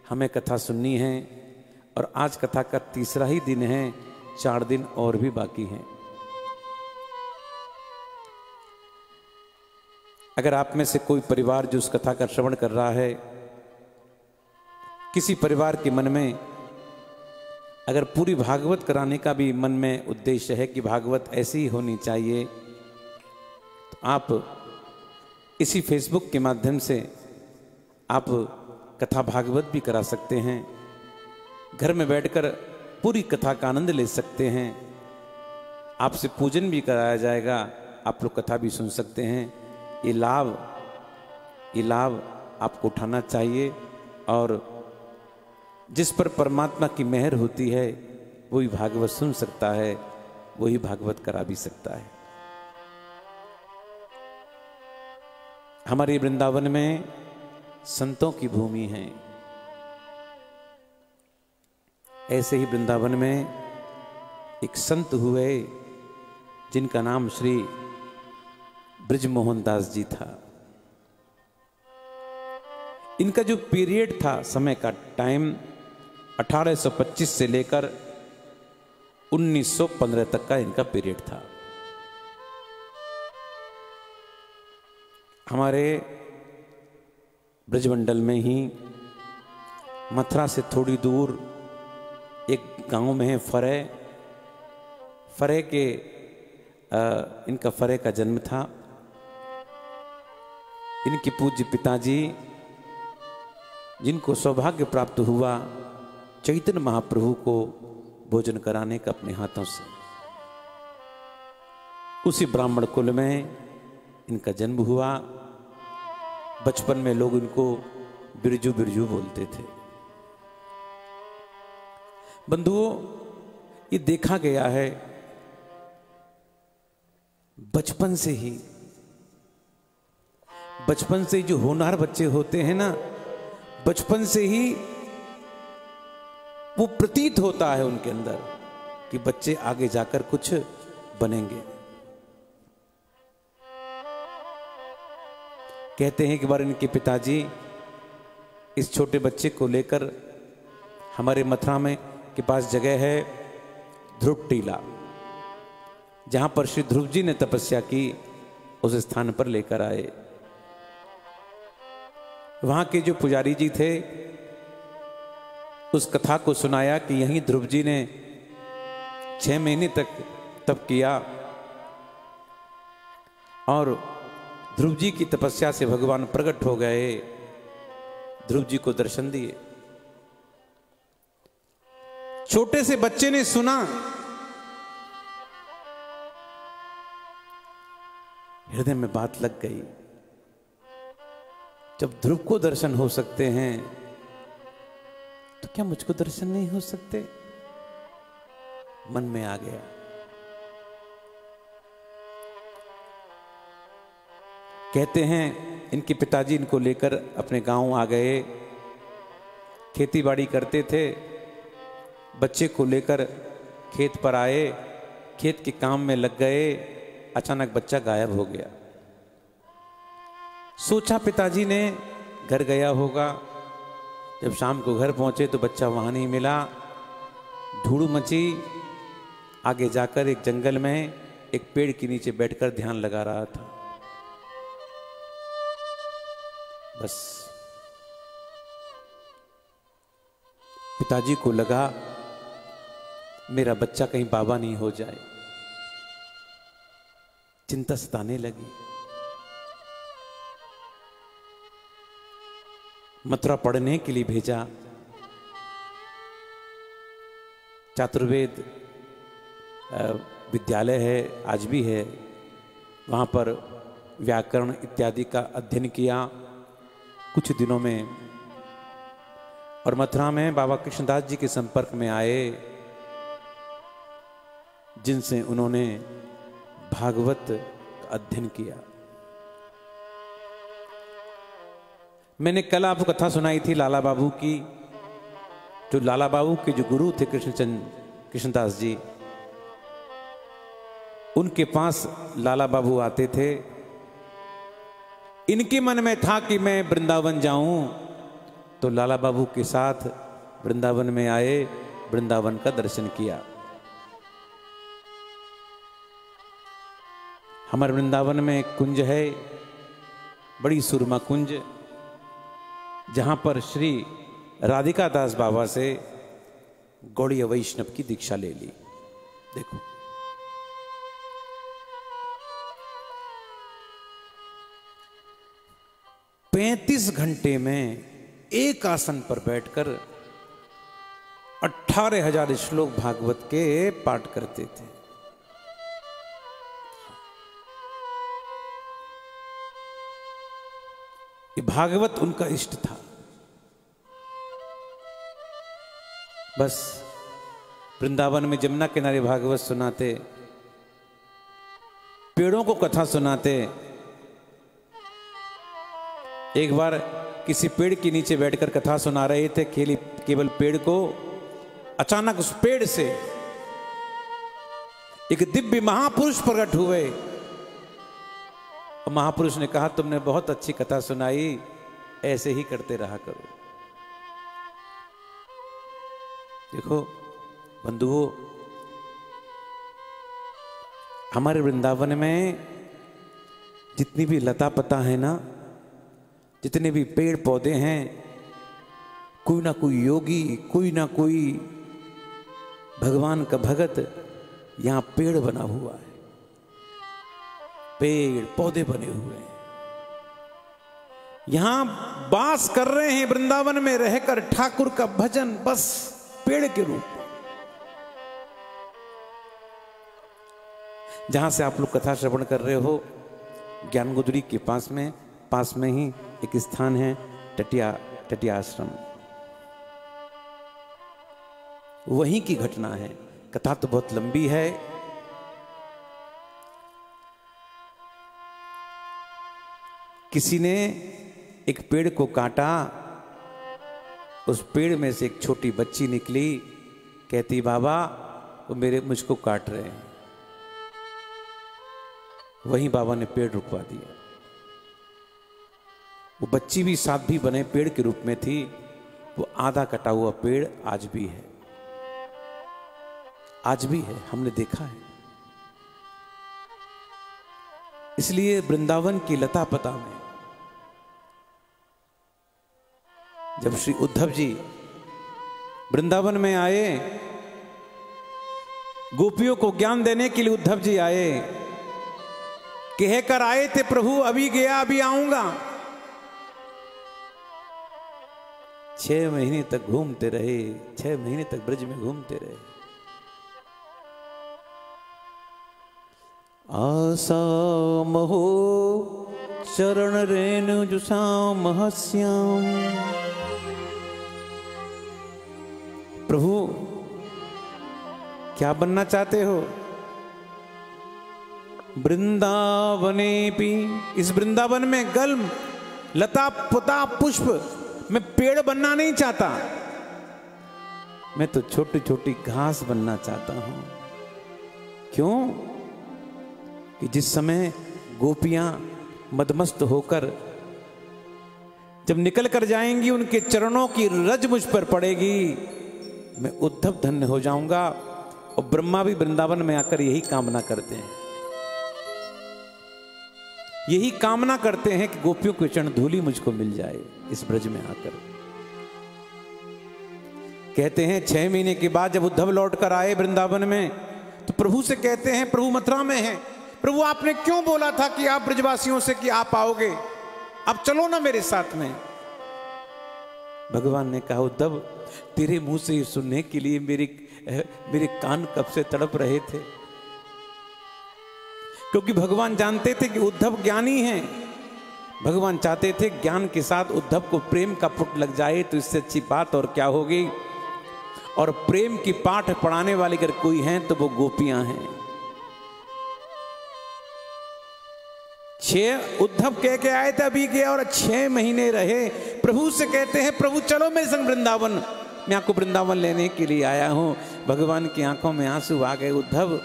हमें कथा सुननी है। और आज कथा का तीसरा ही दिन है, 4 दिन और भी बाकी हैं। अगर आप में से कोई परिवार जो उस कथा का श्रवण कर रहा है, किसी परिवार के मन में अगर पूरी भागवत कराने का भी मन में उद्देश्य है कि भागवत ऐसी ही होनी चाहिए, तो आप इसी फेसबुक के माध्यम से आप कथा भागवत भी करा सकते हैं। घर में बैठकर पूरी कथा का आनंद ले सकते हैं। आपसे पूजन भी कराया जाएगा, आप लोग कथा भी सुन सकते हैं। ये लाभ आपको उठाना चाहिए। और जिस पर परमात्मा की मेहर होती है वही भागवत सुन सकता है, वही भागवत करा भी सकता है। हमारे वृंदावन में संतों की भूमि है। ऐसे ही वृंदावन में एक संत हुए जिनका नाम श्री ब्रिजमोहन दास जी था। इनका जो पीरियड था, समय का टाइम 1825 से लेकर 1915 तक का इनका पीरियड था। हमारे ब्रजमंडल में ही मथुरा से थोड़ी दूर एक गांव में है फरे के इनका फरे का जन्म था। इनके पूज्य पिताजी, जिनको सौभाग्य प्राप्त हुआ चैतन्य महाप्रभु को भोजन कराने का अपने हाथों से, उसी ब्राह्मण कुल में इनका जन्म हुआ। बचपन में लोग इनको बिरजू बिरजू बोलते थे। बंधुओं, ये देखा गया है बचपन से ही जो होनहार बच्चे होते हैं ना, बचपन से ही वो प्रतीत होता है उनके अंदर कि बच्चे आगे जाकर कुछ बनेंगे। कहते हैं कि बार इनके पिताजी इस छोटे बच्चे को लेकर हमारे मथुरा में के पास जगह है ध्रुव टीला, जहां पर श्री ध्रुव जी ने तपस्या की, उस स्थान पर लेकर आए। वहां के जो पुजारी जी थे उस कथा को सुनाया कि यहीं ध्रुव जी ने 6 महीने तक तप किया और ध्रुव जी की तपस्या से भगवान प्रकट हो गए, ध्रुव जी को दर्शन दिए। छोटे से बच्चे ने सुना, हृदय में बात लग गई। जब ध्रुव को दर्शन हो सकते हैं तो क्या मुझको दर्शन नहीं हो सकते? मन में आ गया। कहते हैं इनके पिताजी इनको लेकर अपने गांव आ गए। खेती बाड़ी करते थे, बच्चे को लेकर खेत पर आए, खेत के काम में लग गए। अचानक बच्चा गायब हो गया। सोचा पिताजी ने घर गया होगा। जब शाम को घर पहुंचे तो बच्चा वहां नहीं मिला। धूड़ मची। आगे जाकर एक जंगल में एक पेड़ के नीचे बैठकर ध्यान लगा रहा था। बस पिताजी को लगा मेरा बच्चा कहीं बाबा नहीं हो जाए। चिंता सताने लगी। मथुरा पढ़ने के लिए भेजा। चातुर्वेद विद्यालय है, आज भी है, वहाँ पर व्याकरण इत्यादि का अध्ययन किया कुछ दिनों में, और मथुरा में बाबा कृष्णदास जी के संपर्क में आए, जिनसे उन्होंने भागवत का अध्ययन किया। मैंने कल आपको कथा सुनाई थी लाला बाबू की, जो लाला बाबू के जो गुरु थे कृष्णदास जी, उनके पास लाला बाबू आते थे। इनके मन में था कि मैं वृंदावन जाऊं, तो लाला बाबू के साथ वृंदावन में आए, वृंदावन का दर्शन किया। हमारे वृंदावन में एक कुंज है, बड़ी सुरमा कुंज, जहां पर श्री राधिका दास बाबा से गौड़ीय वैष्णव की दीक्षा ले ली। देखो, पैंतीस घंटे में एक आसन पर बैठकर 18,000 श्लोक भागवत के पाठ करते थे। ये भागवत उनका इष्ट था। बस वृंदावन में जमुना किनारे भागवत सुनाते, पेड़ों को कथा सुनाते। एक बार किसी पेड़ के नीचे बैठकर कथा सुना रहे थे, केवल पेड़ को, अचानक उस पेड़ से एक दिव्य महापुरुष प्रकट हुए। और महापुरुष ने कहा, तुमने बहुत अच्छी कथा सुनाई, ऐसे ही करते रहा करो। देखो बंधुओं, हमारे वृंदावन में जितनी भी लता पता है ना, जितने भी पेड़ पौधे हैं, कोई ना कोई योगी, कोई ना कोई भगवान का भगत यहां पेड़ बना हुआ है, पेड़ पौधे बने हुए हैं, यहां वास कर रहे हैं। वृंदावन में रहकर ठाकुर का भजन बस पेड़ के रूप में। जहां से आप लोग कथा श्रवण कर रहे हो, ज्ञानगोदरी के पास में ही एक स्थान है, टटिया आश्रम, वहीं की घटना है। कथा तो बहुत लंबी है। किसी ने एक पेड़ को काटा, उस पेड़ में से एक छोटी बच्ची निकली, कहती, बाबा वो मुझको काट रहे हैं। वहीं बाबा ने पेड़ रुकवा दिया। वो बच्ची भी साध्वी बने पेड़ के रूप में थी। वो आधा कटा हुआ पेड़ आज भी है, आज भी है, हमने देखा है। इसलिए वृंदावन की लता पता में जब श्री उद्धव जी वृंदावन में आए, गोपियों को ज्ञान देने के लिए उद्धव जी आए, कहकर आए थे, प्रभु अभी गया अभी आऊंगा। 6 महीने तक घूमते रहे, 6 महीने तक ब्रज में घूमते रहे। आसा महो चरण रेणु जुषाम महस्याम। प्रभु क्या बनना चाहते हो? वृंदावने भी, इस वृंदावन में गल्म लता पुता पुष्प, मैं पेड़ बनना नहीं चाहता, मैं तो छोटी छोटी घास बनना चाहता हूं। क्यों? कि जिस समय गोपियां मदमस्त होकर जब निकल कर जाएंगी, उनके चरणों की रज मुझ पर पड़ेगी, मैं उद्धव धन्य हो जाऊंगा। और ब्रह्मा भी वृंदावन में आकर यही कामना करते हैं, यही कामना करते हैं कि गोपियों के चरण धूलि मुझको मिल जाए इस ब्रज में आकर। कहते हैं 6 महीने के बाद जब उद्धव लौट कर आए वृंदावन में, तो प्रभु से कहते हैं, प्रभु मथुरा में हैं, प्रभु आपने क्यों बोला था कि आप ब्रजवासियों से कि आप आओगे, अब चलो ना मेरे साथ में। भगवान ने कहा, उद्धव तेरे मुंह से सुनने के लिए मेरे कान कब से तड़प रहे थे, क्योंकि भगवान जानते थे कि उद्धव ज्ञानी हैं। भगवान चाहते थे ज्ञान के साथ उद्धव को प्रेम का पुट लग जाए, तो इससे अच्छी बात और क्या होगी। और प्रेम की पाठ पढ़ाने वाले अगर कोई हैं तो वो गोपियां हैं। 6 उद्धव कह के आए थे अभी के, और 6 महीने रहे। प्रभु से कहते हैं प्रभु चलो मेरे संग वृंदावन, मैं आपको वृंदावन लेने के लिए आया हूं। भगवान की आंखों में आंसू आ गए। उद्धव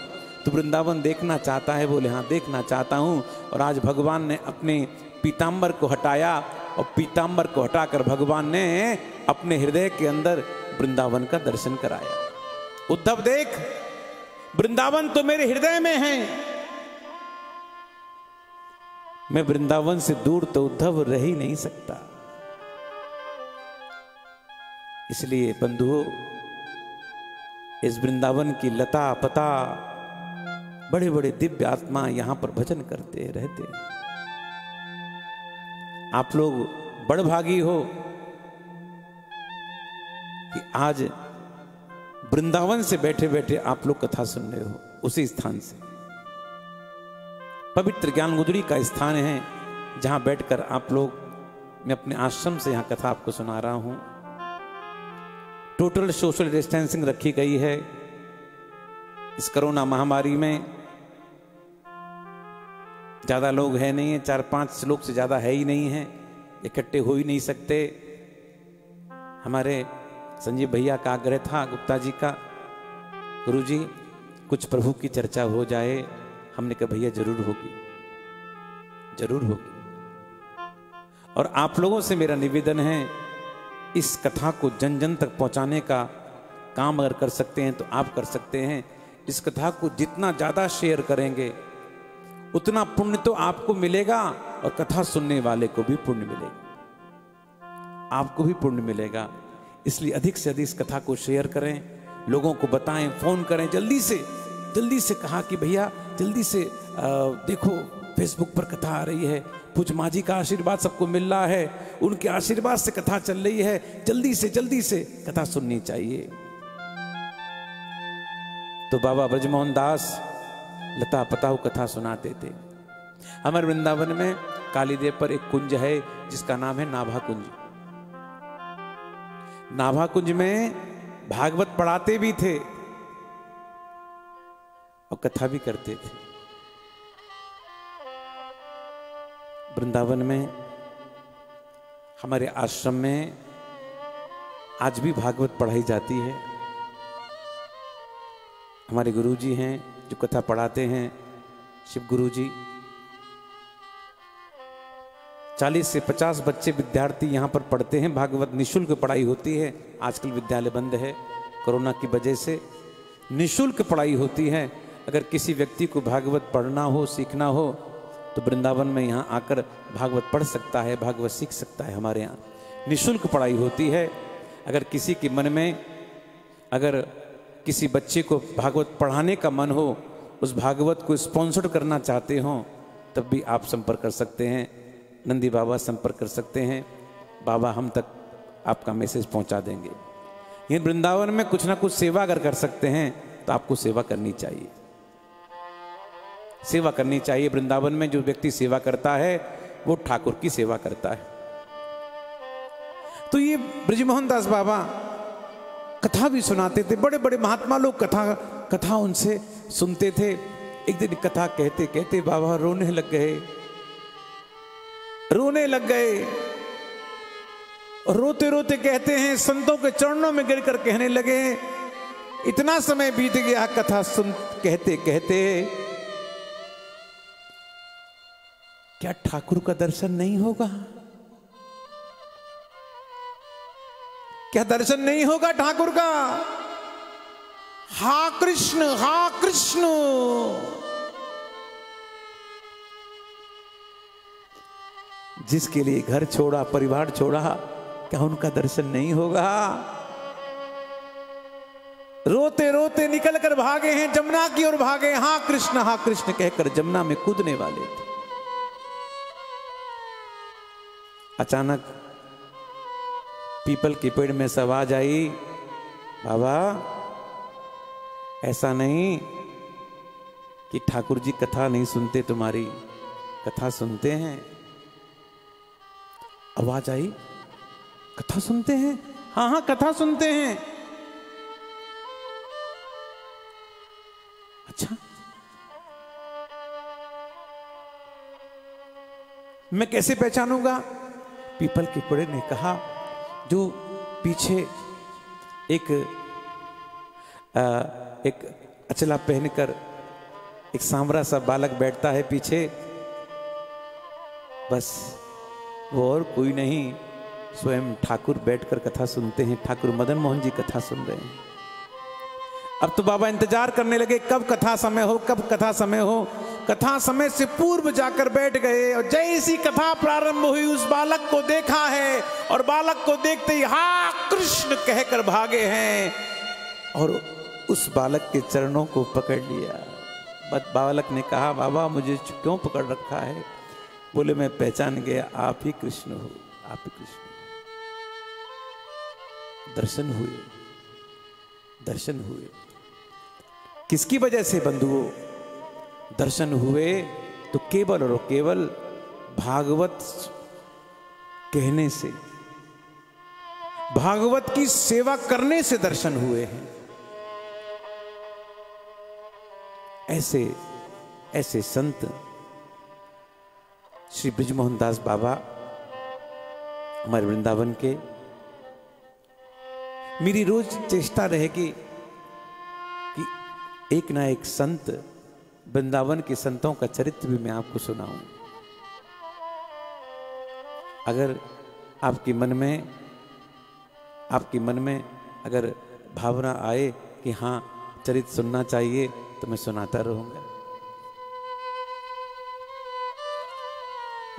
तू वृंदावन देखना चाहता है? बोले हाँ देखना चाहता हूं। और आज भगवान ने अपने पीतांबर को हटाया, और पीतांबर को हटाकर भगवान ने अपने हृदय के अंदर वृंदावन का दर्शन कराया। उद्धव देख, वृंदावन तो मेरे हृदय में है, मैं वृंदावन से दूर तो उद्धव रह ही नहीं सकता। इसलिए बंधुओं, इस वृंदावन की लता पता बड़े बड़े दिव्य आत्मा यहां पर भजन करते रहते हैं। आप लोग बड़भागी हो कि आज वृंदावन से बैठे बैठे आप लोग कथा सुन रहे हो। उसी स्थान से पवित्र ज्ञान गुदड़ी का स्थान है, जहां बैठकर आप लोग, मैं अपने आश्रम से यहां कथा आपको सुना रहा हूं। टोटल सोशल डिस्टेंसिंग रखी गई है। इस कोरोना महामारी में ज्यादा लोग है नहीं है, 4-5 लोग से ज्यादा है ही नहीं है, इकट्ठे हो ही नहीं सकते। हमारे संजीव भैया का आग्रह था, गुप्ता जी का, गुरुजी कुछ प्रभु की चर्चा हो जाए। हमने कहा भैया जरूर होगी, जरूर होगी। और आप लोगों से मेरा निवेदन है, इस कथा को जन जन तक पहुंचाने का काम अगर कर सकते हैं तो आप कर सकते हैं। इस कथा को जितना ज्यादा शेयर करेंगे उतना पुण्य तो आपको मिलेगा, और कथा सुनने वाले को भी पुण्य मिलेगा, आपको भी पुण्य मिलेगा। इसलिए अधिक से अधिक इस कथा को शेयर करें, लोगों को बताएं, फोन करें, जल्दी से कहा कि भैया जल्दी से देखो फेसबुक पर कथा आ रही है, पूज माँ जी का आशीर्वाद सबको मिल रहा है, उनके आशीर्वाद से कथा चल रही है, जल्दी से कथा सुननी चाहिए। तो बाबा ब्रजमोहन दास लता पताऊ कथा सुनाते थे। हमारे वृंदावन में कालीदेव पर एक कुंज है जिसका नाम है नाभा कुंज। नाभा कुंज में भागवत पढ़ाते भी थे और कथा भी करते थे। वृंदावन में हमारे आश्रम में आज भी भागवत पढ़ाई जाती है। हमारे गुरुजी हैं जो कथा पढ़ाते हैं, शिव गुरुजी। 40 से 50 बच्चे विद्यार्थी यहाँ पर पढ़ते हैं। भागवत निःशुल्क पढ़ाई होती है। आजकल विद्यालय बंद है कोरोना की वजह से, निःशुल्क पढ़ाई होती है। अगर किसी व्यक्ति को भागवत पढ़ना हो, सीखना हो, तो वृंदावन में यहाँ आकर भागवत पढ़ सकता है, भागवत सीख सकता है। हमारे यहाँ निःशुल्क पढ़ाई होती है। अगर किसी के मन में, अगर किसी बच्चे को भागवत पढ़ाने का मन हो, उस भागवत को स्पॉन्सर करना चाहते हो, तब भी आप संपर्क कर सकते हैं। नंदी बाबा संपर्क कर सकते हैं, बाबा हम तक आपका मैसेज पहुंचा देंगे। ये वृंदावन में कुछ ना कुछ सेवा अगर कर सकते हैं तो आपको सेवा करनी चाहिए, सेवा करनी चाहिए। वृंदावन में जो व्यक्ति सेवा करता है वो ठाकुर की सेवा करता है। तो ये ब्रजमोहन दास बाबा कथा भी सुनाते थे। बड़े बड़े महात्मा लोग कथा उनसे सुनते थे। एक दिन कथा कहते कहते बाबा रोने लग गए। रोते रोते कहते हैं, संतों के चरणों में गिरकर कहने लगे, इतना समय बीत गया कथा सुन कहते कहते, क्या ठाकुर का दर्शन नहीं होगा? क्या दर्शन नहीं होगा ठाकुर का? हा कृष्ण, हा कृष्ण। जिसके लिए घर छोड़ा, परिवार छोड़ा, क्या उनका दर्शन नहीं होगा? रोते रोते निकल कर भागे हैं, जमुना की ओर भागे। हा कृष्ण कहकर जमुना में कूदने वाले थे। अचानक पीपल के पेड़ में से आवाज आई, बाबा ऐसा नहीं, कि ठाकुर जी कथा नहीं सुनते, तुम्हारी कथा सुनते हैं। आवाज आई, कथा सुनते हैं? हाँ हाँ कथा सुनते हैं। अच्छा, मैं कैसे पहचानूंगा? पीपल के पेड़ ने कहा, जो पीछे एक अचला पहनकर एक सांवरा सा बालक बैठता है पीछे, बस वो और कोई नहीं, स्वयं ठाकुर बैठकर कथा सुनते हैं। ठाकुर मदन मोहन जी कथा सुन रहे हैं। अब तो बाबा इंतजार करने लगे, कब कथा समय हो, कब कथा समय हो। कथा समय से पूर्व जाकर बैठ गए और जैसी कथा प्रारंभ हुई उस बालक को देखा है और बालक को देखते ही हा कृष्ण कहकर भागे हैं और उस बालक के चरणों को पकड़ लिया। बालक ने कहा, बाबा मुझे क्यों पकड़ रखा है? बोले, मैं पहचान गया, आप ही कृष्ण हो, आप ही कृष्ण। दर्शन हुए, दर्शन हुए। किसकी वजह से बंधुओं दर्शन हुए? तो केवल और केवल भागवत कहने से, भागवत की सेवा करने से दर्शन हुए हैं। ऐसे ऐसे संत श्री बृजमोहन दास बाबा हमारे वृंदावन के, मेरी रोज चेष्टा रहेगी कि एक ना एक संत, वृंदावन के संतों का चरित्र भी मैं आपको सुनाऊं। अगर आपके मन में अगर भावना आए कि हाँ चरित्र सुनना चाहिए, तो मैं सुनाता रहूंगा।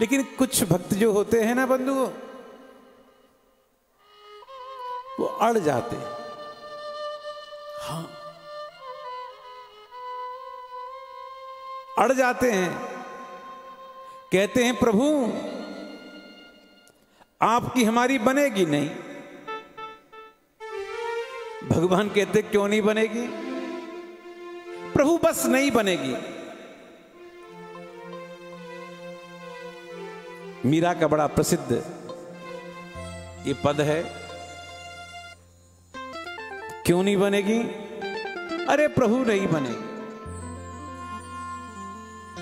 लेकिन कुछ भक्त जो होते हैं ना बंधुओं, वो अड़ जाते हैं। हाँ, अड़ जाते हैं। कहते हैं, प्रभु आपकी हमारी बनेगी नहीं। भगवान कहते, क्यों नहीं बनेगी? प्रभु बस नहीं बनेगी। मीरा का बड़ा प्रसिद्ध ये पद है, क्यों नहीं बनेगी? अरे प्रभु नहीं बनेगी,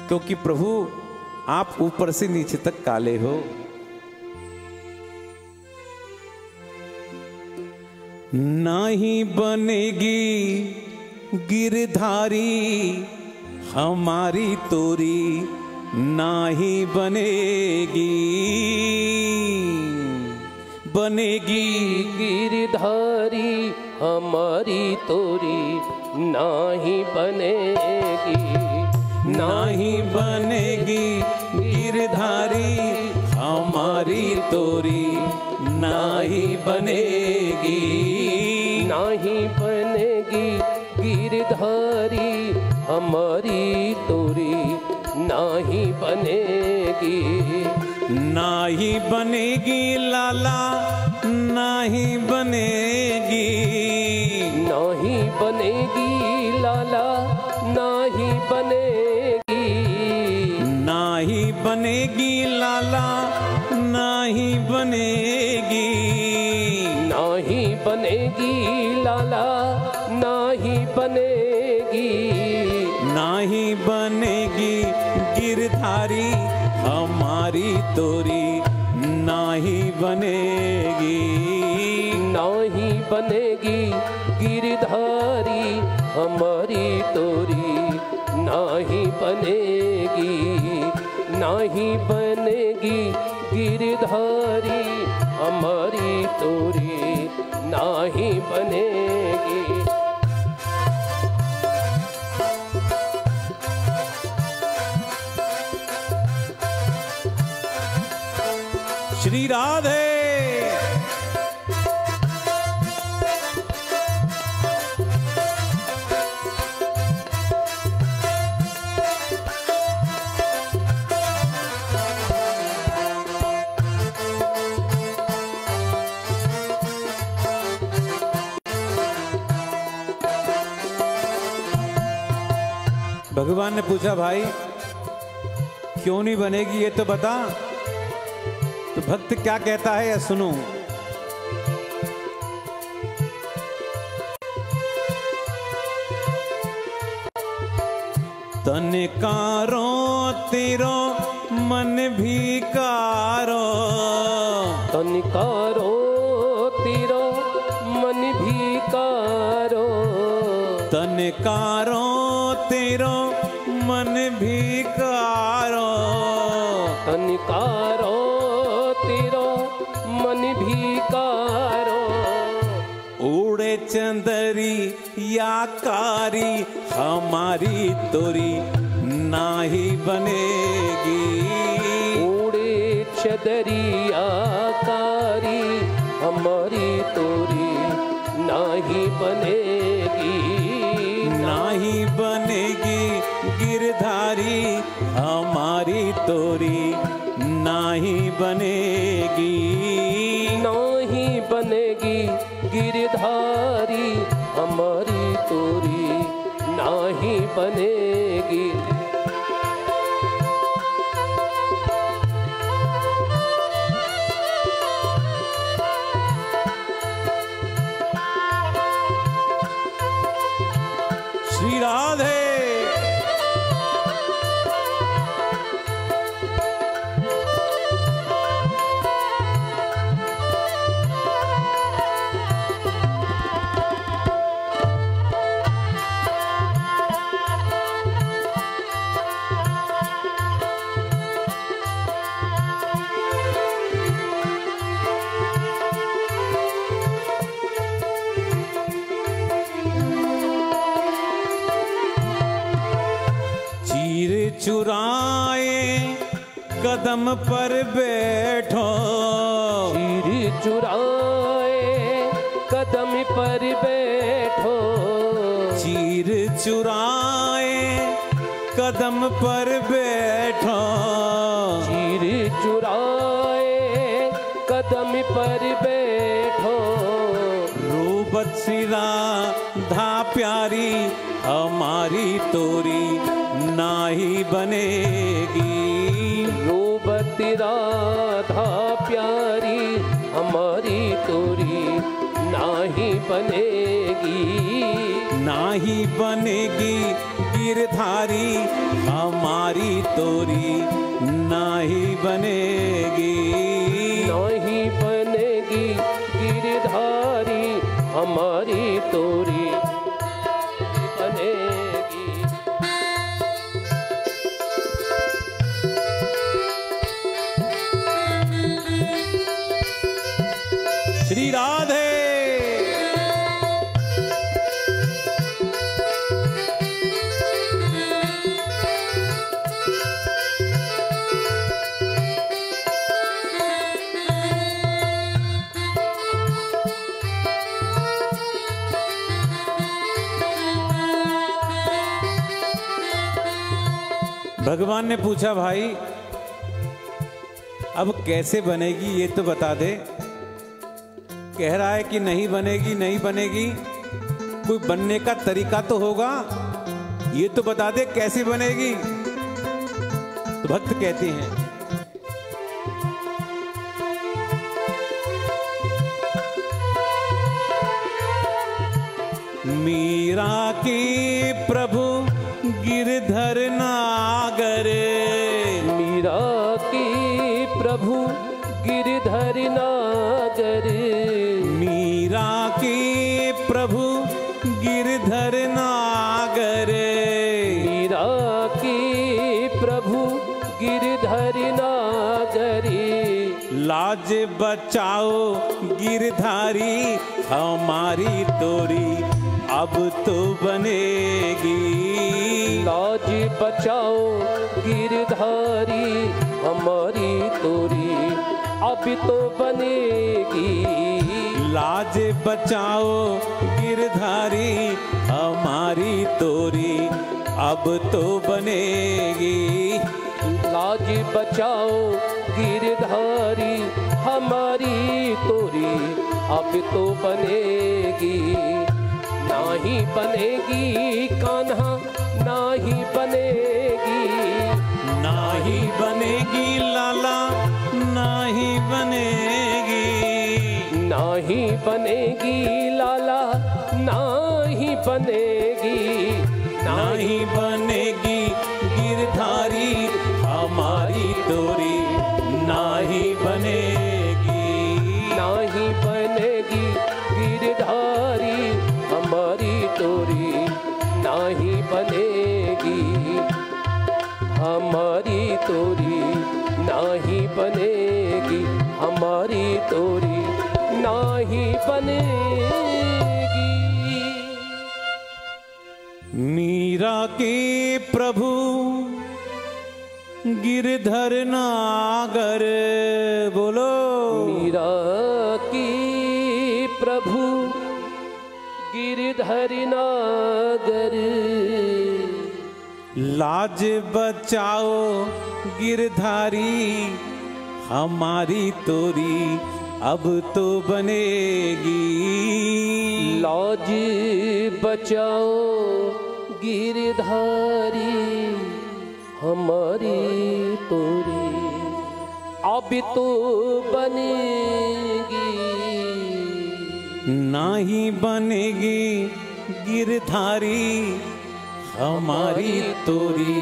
क्योंकि प्रभु आप ऊपर से नीचे तक काले हो। नहीं बनेगी गिरधारी हमारी तोरी, नाही बनेगी। बनेगी गिरधारी हमारी तोरी, नाही बनेगी। नाही बनेगी गिरधारी हमारी तोरी, नाही बनेगी। नाही बनेगी गिरधारी हमारी तोरी, नाही बनेगी। नाही बनेगी लाला, नाही बनेगी। नाही बनेगी लाला, नाही बनेगी। नाही बनेगी लाला, नाही बनेगी। नाही बनेगी लाला, नाही बनेगी। नाही बनेगी गिरधारी हमारी तोरी, नाही बनेगी। नाही बनेगी गिरधारी हमारी तोरी, नाही बनेगी। नाही बनेगी गिरधारी हमारी तोरी, नाही बनेगी। श्री राधे। भगवान ने पूछा भाई क्यों नहीं बनेगी ये तो बता। तो भक्त क्या कहता है या सुनो। तन कारो तेरो मन भीकारो, तन कारो तेरो मन भीकारो, तन कारो तेरो मन भीकारो, तन कारो तेरो मन भीकारो। उड़े चंदरी या कारी हमारी तोरी नाही बनेगी। उड़े चदरिया कारी हमारी तोरी नाही बनेगी। नाही बनेगी गिरधारी हमारी तोरी नाही बनेगी। नाही बनेगी गिरधारी हमारी तोरी नाही बनेगी। श्री राधे। चुराए कदम पर बैठो, चीर चुराए कदम पर बैठो, चीर चुराए कदम पर बैठो, चीर चुराए कदम पर बैठो। रूपत श्री राधा प्यारी हमारी तोरी नाही बनेगी। रूपति राधा प्यारी हमारी तोरी नाही बनेगी। नाही बनेगी गिरधारी हमारी तोरी नाही बनेगी। नाही बनेगी गिरधारी हमारी तोरी बनेगी। श्री राधे। भगवान ने पूछा भाई अब कैसे बनेगी ये तो बता दे। कह रहा है कि नहीं बनेगी नहीं बनेगी, कोई बनने का तरीका तो होगा, ये तो बता दे कैसे बनेगी। तो भक्त कहते हैं मीरा के प्रभु गिरधर नागर, मीरा की प्रभु गिरधर नागर, मीरा के प्रभु गिरधर नागर, मीरा की प्रभु गिरधर नागरी। लाज बचाओ गिरधारी हमारी तोरी अब तो बनेगी। लाज बचाओ गिरधारी हमारी तोरी अब तो बनेगी। लाज बचाओ गिरधारी हमारी तोरी अब तो बनेगी। लाज बचाओ गिरधारी हमारी तोरी अब तो बनेगी। नाही बनेगी कान्हा नाही बनेगी, नाही बनेगी लाला, नाही बनेगी, नाही बनेगी लाला, नाही बनेगी, नहीं बनेगी गिरधारी हमारी तोरी, नहीं बनेगी, नाही बनेगी गिरधारी हमारी तोरी, नाही बनेगी हमारी तोरी, नाही बनेगी हमारी तोरी, नाही बनेगी। मीरा के प्रभु गिरधर नागर, बोलो मीरा की प्रभु गिरधर नागर, लाज बचाओ गिरधारी हमारी तोरी अब तो बनेगी, लाज बचाओ गिरधारी हमारी तोरी अब तो बनेगी, नहीं बनेगी गिरधारी हमारी तोरी,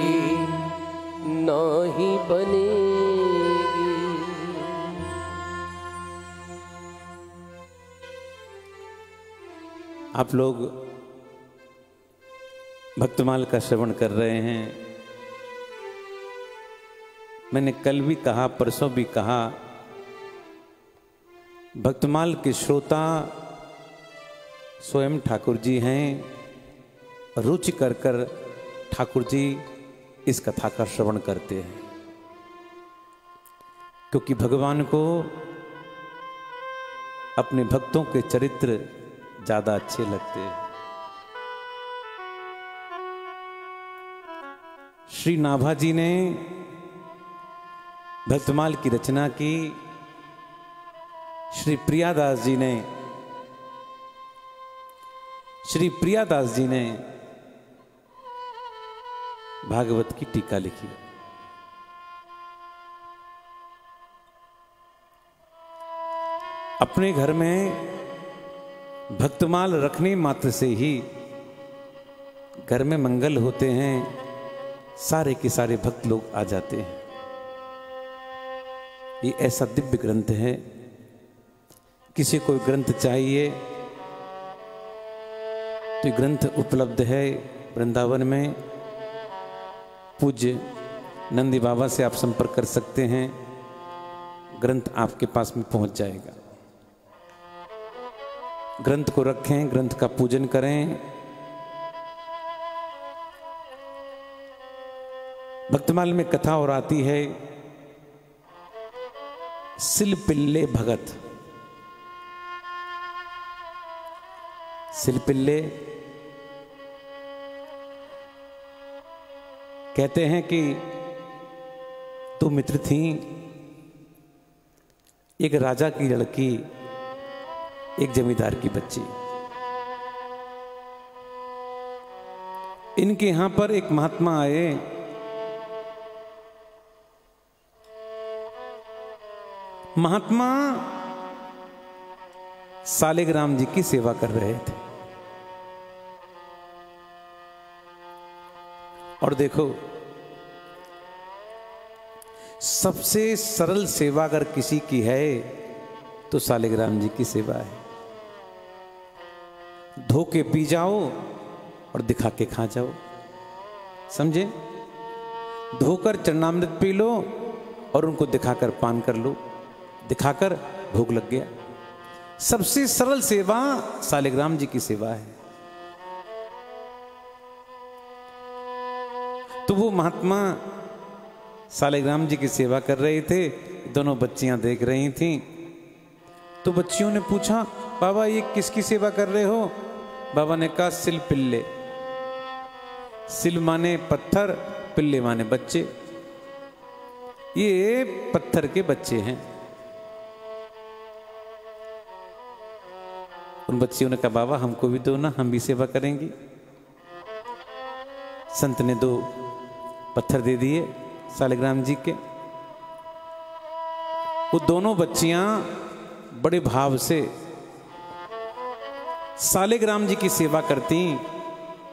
नहीं बनेगी। आप लोग भक्तमाल का श्रवण कर रहे हैं। मैंने कल भी कहा, परसों भी कहा, भक्तमाल के श्रोता स्वयं ठाकुर जी हैं। रुचि कर कर ठाकुर जी इस कथा का श्रवण करते हैं, क्योंकि भगवान को अपने भक्तों के चरित्र ज्यादा अच्छे लगते हैं। श्री नाभाजी ने भक्तमाल की रचना की, श्री प्रियादास जी ने भागवत की टीका लिखी। अपने घर में भक्तमाल रखने मात्र से ही घर में मंगल होते हैं, सारे के सारे भक्त लोग आ जाते हैं। ये ऐसा दिव्य ग्रंथ है, किसी को ग्रंथ चाहिए तो ग्रंथ उपलब्ध है वृंदावन में। पूज्य नंदी बाबा से आप संपर्क कर सकते हैं, ग्रंथ आपके पास में पहुंच जाएगा। ग्रंथ को रखें, ग्रंथ का पूजन करें। भक्तमाल में कथा और आती है, सिलपिल्ले भगत। सिलपिल्ले कहते हैं कि दो मित्र थी, एक राजा की लड़की, एक जमींदार की बच्ची। इनके यहां पर एक महात्मा आए। महात्मा सालिग्राम जी की सेवा कर रहे थे। और देखो, सबसे सरल सेवा अगर किसी की है तो सालिग्राम जी की सेवा है। धो के पी जाओ और दिखा के खा जाओ, समझे? धोकर चरणामृत पी लो और उनको दिखाकर पान कर लो, दिखाकर भोग लग गया। सबसे सरल सेवा सालिग्राम जी की सेवा है। तो वो महात्मा सालिग्राम जी की सेवा कर रहे थे, दोनों बच्चियां देख रही थीं। तो बच्चियों ने पूछा, बाबा ये किसकी सेवा कर रहे हो? बाबा ने कहा, सिल पिल्ले। सिल माने पत्थर, पिल्ले माने बच्चे। ये पत्थर के बच्चे हैं। उन बच्चियों ने कहा, बाबा हमको भी दो ना, हम भी सेवा करेंगी। संत ने 2 पत्थर दे दिए सालिग्राम जी के। वो दोनों बच्चियां बड़े भाव से सालिग्राम जी की सेवा करती,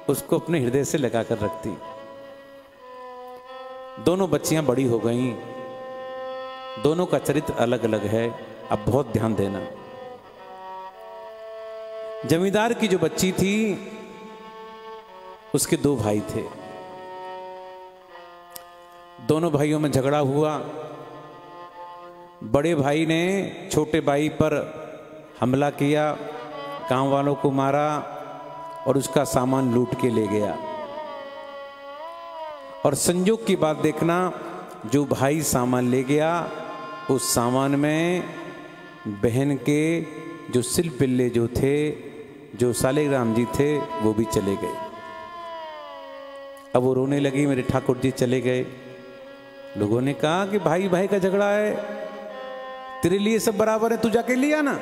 उसको अपने हृदय से लगा कर रखती। दोनों बच्चियां बड़ी हो गईं, दोनों का चरित्र अलग अलग है। अब बहुत ध्यान देना। जमींदार की जो बच्ची थी उसके 2 भाई थे। दोनों भाइयों में झगड़ा हुआ। बड़े भाई ने छोटे भाई पर हमला किया, गांव वालों को मारा और उसका सामान लूट के ले गया। और संयोग की बात देखना, जो भाई सामान ले गया उस सामान में बहन के जो सिल पिल्ले जो थे, जो सालिग्राम जी थे, वो भी चले गए। अब वो रोने लगी, मेरे ठाकुर जी चले गए। लोगों ने कहा कि भाई भाई का झगड़ा है, तेरे लिए सब बराबर है, तू जाके लिया ना।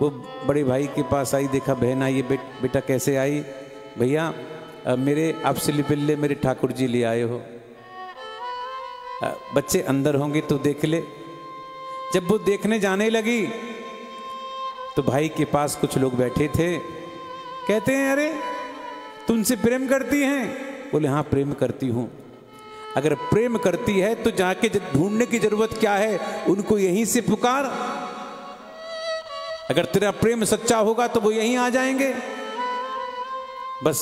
वो बड़े भाई के पास आई, देखा बहन आई है। बेटा कैसे आई? भैया मेरे आप सिल पिल्ले मेरे ठाकुर जी ले आए हो। बच्चे अंदर होंगे तो देख ले। जब वो देखने जाने लगी तो भाई के पास कुछ लोग बैठे थे। कहते हैं अरे तुमसे प्रेम करती हैं? बोले हाँ प्रेम करती हूं। अगर प्रेम करती है तो जाके ढूंढने की जरूरत क्या है, उनको यहीं से पुकार। अगर तेरा प्रेम सच्चा होगा तो वो यहीं आ जाएंगे। बस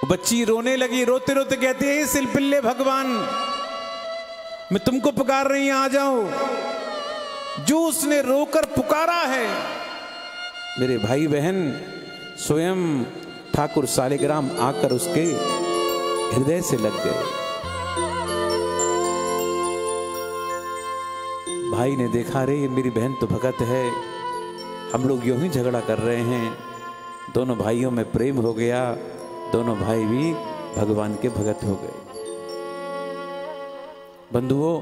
बच्ची रोने लगी, रोते रोते कहती है सिल पिल्ले भगवान, मैं तुमको पुकार रही, आ जाओ। जो उसने रोकर पुकारा है, मेरे भाई बहन स्वयं ठाकुर सालिग्राम आकर उसके हृदय से लग गए। भाई ने देखा, रे मेरी बहन तो भगत है, हम लोग यूं ही झगड़ा कर रहे हैं। दोनों भाइयों में प्रेम हो गया, दोनों भाई भी भगवान के भगत हो गए। बंधुओं,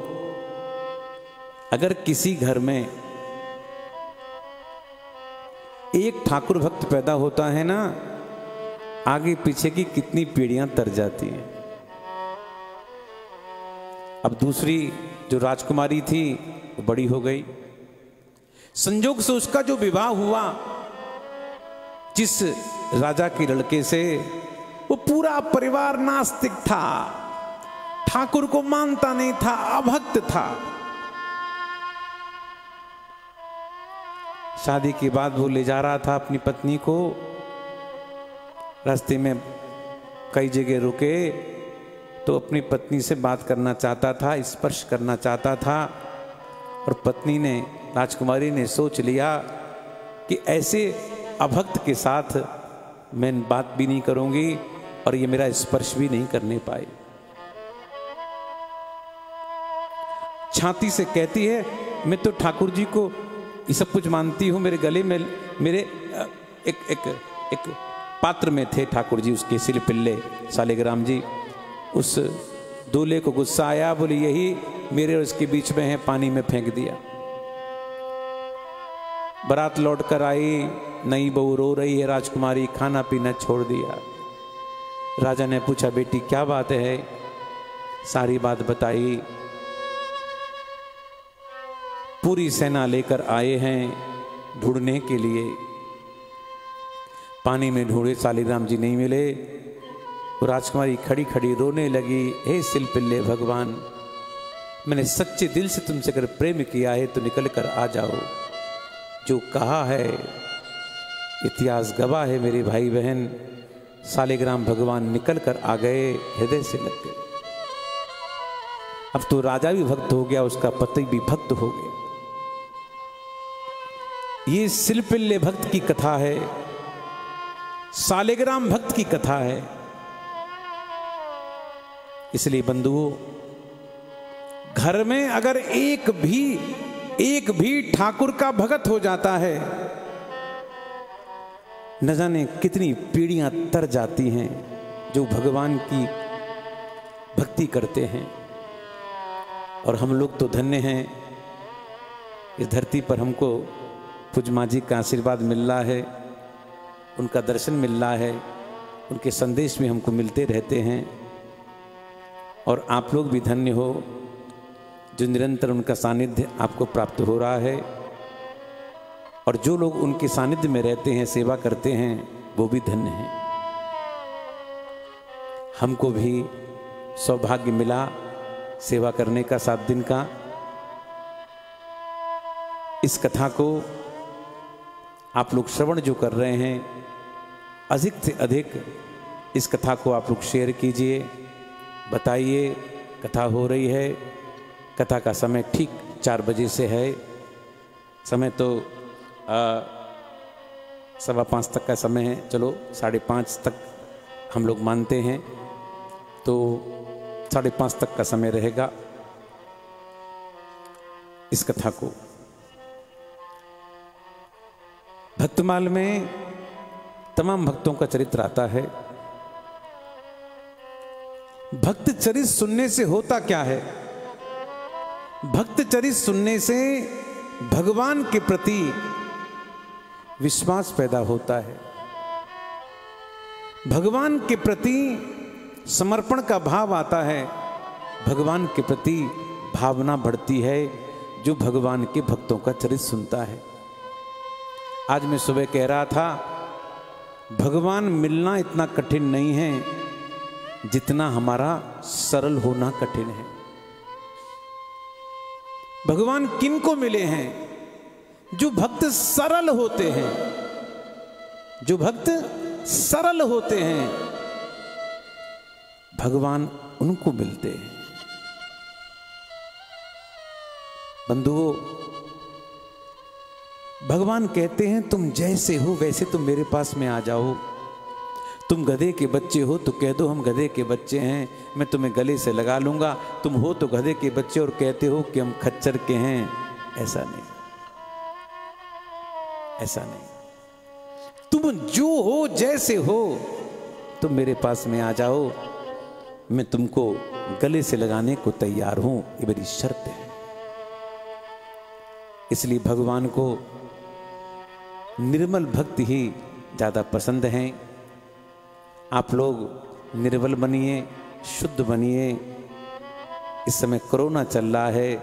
अगर किसी घर में एक ठाकुर भक्त पैदा होता है ना, आगे पीछे की कितनी पीढ़ियां तर जाती हैं। अब दूसरी जो राजकुमारी थी वो बड़ी हो गई। संयोग से उसका जो विवाह हुआ जिस राजा के लड़के से, वो पूरा परिवार नास्तिक था, ठाकुर को मानता नहीं था, अभक्त था। शादी के बाद वो ले जा रहा था अपनी पत्नी को, रास्ते में कई जगह रुके तो अपनी पत्नी से बात करना चाहता था, स्पर्श करना चाहता था। और पत्नी ने, राजकुमारी ने सोच लिया कि ऐसे अभक्त के साथ मैं बात भी नहीं करूंगी और ये मेरा स्पर्श भी नहीं करने पाई। छाती से कहती है, मैं तो ठाकुर जी को ये सब कुछ मानती हूँ। मेरे गले में मेरे एक पात्र में थे ठाकुर जी, उसके सिल पिल्ले सालिग्राम जी। उस दूल्हे को गुस्सा आया, बोले यही मेरे और उसके बीच में है, पानी में फेंक दिया। बारात लौट कर आई, नई बहू रो रही है, राजकुमारी खाना पीना छोड़ दिया। राजा ने पूछा, बेटी क्या बात है? सारी बात बताई। पूरी सेना लेकर आए हैं ढूंढने के लिए। पानी में ढूंढे, सालिग्राम जी नहीं मिले। राजकुमारी खड़ी खड़ी रोने लगी, हे सिल पिल्ले भगवान, मैंने सच्चे दिल से तुमसे अगर प्रेम किया है तो निकल कर आ जाओ। जो कहा है इतिहास गवाह है, मेरे भाई बहन, सालिग्राम भगवान निकल कर आ गए, हृदय से लग गए। अब तो राजा भी भक्त हो गया, उसका पति भी भक्त हो गया। ये सिल पिल्ले भक्त की कथा है, सालिग्राम भक्त की कथा है। इसलिए बंधुओं, घर में अगर एक भी ठाकुर का भगत हो जाता है, न जाने कितनी पीढ़ियां तर जाती हैं जो भगवान की भक्ति करते हैं। और हम लोग तो धन्य हैं, इस धरती पर हमको पूज्य मां जी का आशीर्वाद मिल रहा है, उनका दर्शन मिल रहा है। उनके संदेश में हमको मिलते रहते हैं। और आप लोग भी धन्य हो जो निरंतर उनका सानिध्य आपको प्राप्त हो रहा है। और जो लोग उनके सानिध्य में रहते हैं, सेवा करते हैं, वो भी धन्य हैं। हमको भी सौभाग्य मिला सेवा करने का 7 दिन का। इस कथा को आप लोग श्रवण जो कर रहे हैं, अधिक से अधिक इस कथा को आप लोग शेयर कीजिए, बताइए कथा हो रही है। कथा का समय ठीक 4 बजे से है। समय तो 5:15 तक का समय है। चलो 5:30 तक हम लोग मानते हैं, तो 5:30 तक का समय रहेगा इस कथा को। भक्तमाल में तमाम भक्तों का चरित्र आता है। भक्त चरित्र सुनने से होता क्या है? भक्त चरित्र सुनने से भगवान के प्रति विश्वास पैदा होता है, भगवान के प्रति समर्पण का भाव आता है, भगवान के प्रति भावना बढ़ती है जो भगवान के भक्तों का चरित्र सुनता है। आज मैं सुबह कह रहा था, भगवान मिलना इतना कठिन नहीं है जितना हमारा सरल होना कठिन है। भगवान किन को मिले हैं? जो भक्त सरल होते हैं, जो भक्त सरल होते हैं, भगवान उनको मिलते हैं। बंधुओं, भगवान कहते हैं तुम जैसे हो वैसे तुम मेरे पास में आ जाओ। तुम गधे के बच्चे हो तो कह दो हम गधे के बच्चे हैं, मैं तुम्हें गले से लगा लूंगा। तुम हो तो गधे के बच्चे और कहते हो कि हम खच्चर के हैं। ऐसा नहीं, ऐसा नहीं। तुम जो हो जैसे हो तुम मेरे पास में आ जाओ, मैं तुमको गले से लगाने को तैयार हूं। ये मेरी शर्त है। इसलिए भगवान को निर्मल भक्त ही ज्यादा पसंद हैं। आप लोग निर्मल बनिए, शुद्ध बनिए। इस समय कोरोना चल रहा है,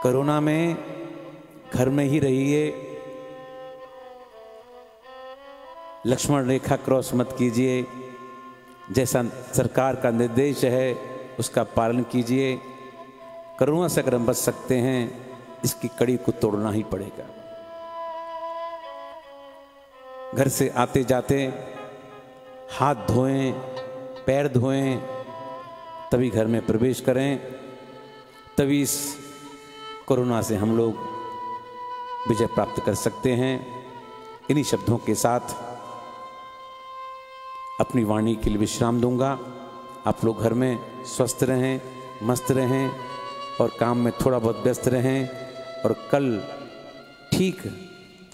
कोरोना में घर में ही रहिए। लक्ष्मण रेखा क्रॉस मत कीजिए। जैसा सरकार का निर्देश है उसका पालन कीजिए। कोरोना से अगर हम बच सकते हैं, इसकी कड़ी को तोड़ना ही पड़ेगा। घर से आते जाते हाथ धोएं, पैर धोएं, तभी घर में प्रवेश करें। तभी इस कोरोना से हम लोग विजय प्राप्त कर सकते हैं। इन्हीं शब्दों के साथ अपनी वाणी के लिए विश्राम दूंगा। आप लोग घर में स्वस्थ रहें, मस्त रहें और काम में थोड़ा बहुत व्यस्त रहें। और कल ठीक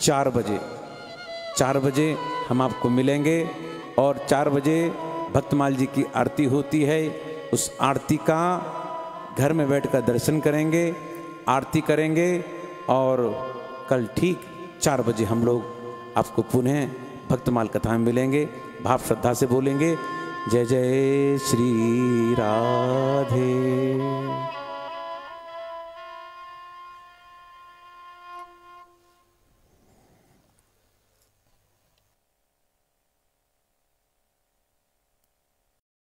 4 बजे हम आपको मिलेंगे। और 4 बजे भक्तमाल जी की आरती होती है। उस आरती का घर में बैठकर दर्शन करेंगे, आरती करेंगे। और कल ठीक 4 बजे हम लोग आपको पुनः भक्तमाल कथा में मिलेंगे। भाव श्रद्धा से बोलेंगे, जय जय श्री राधे।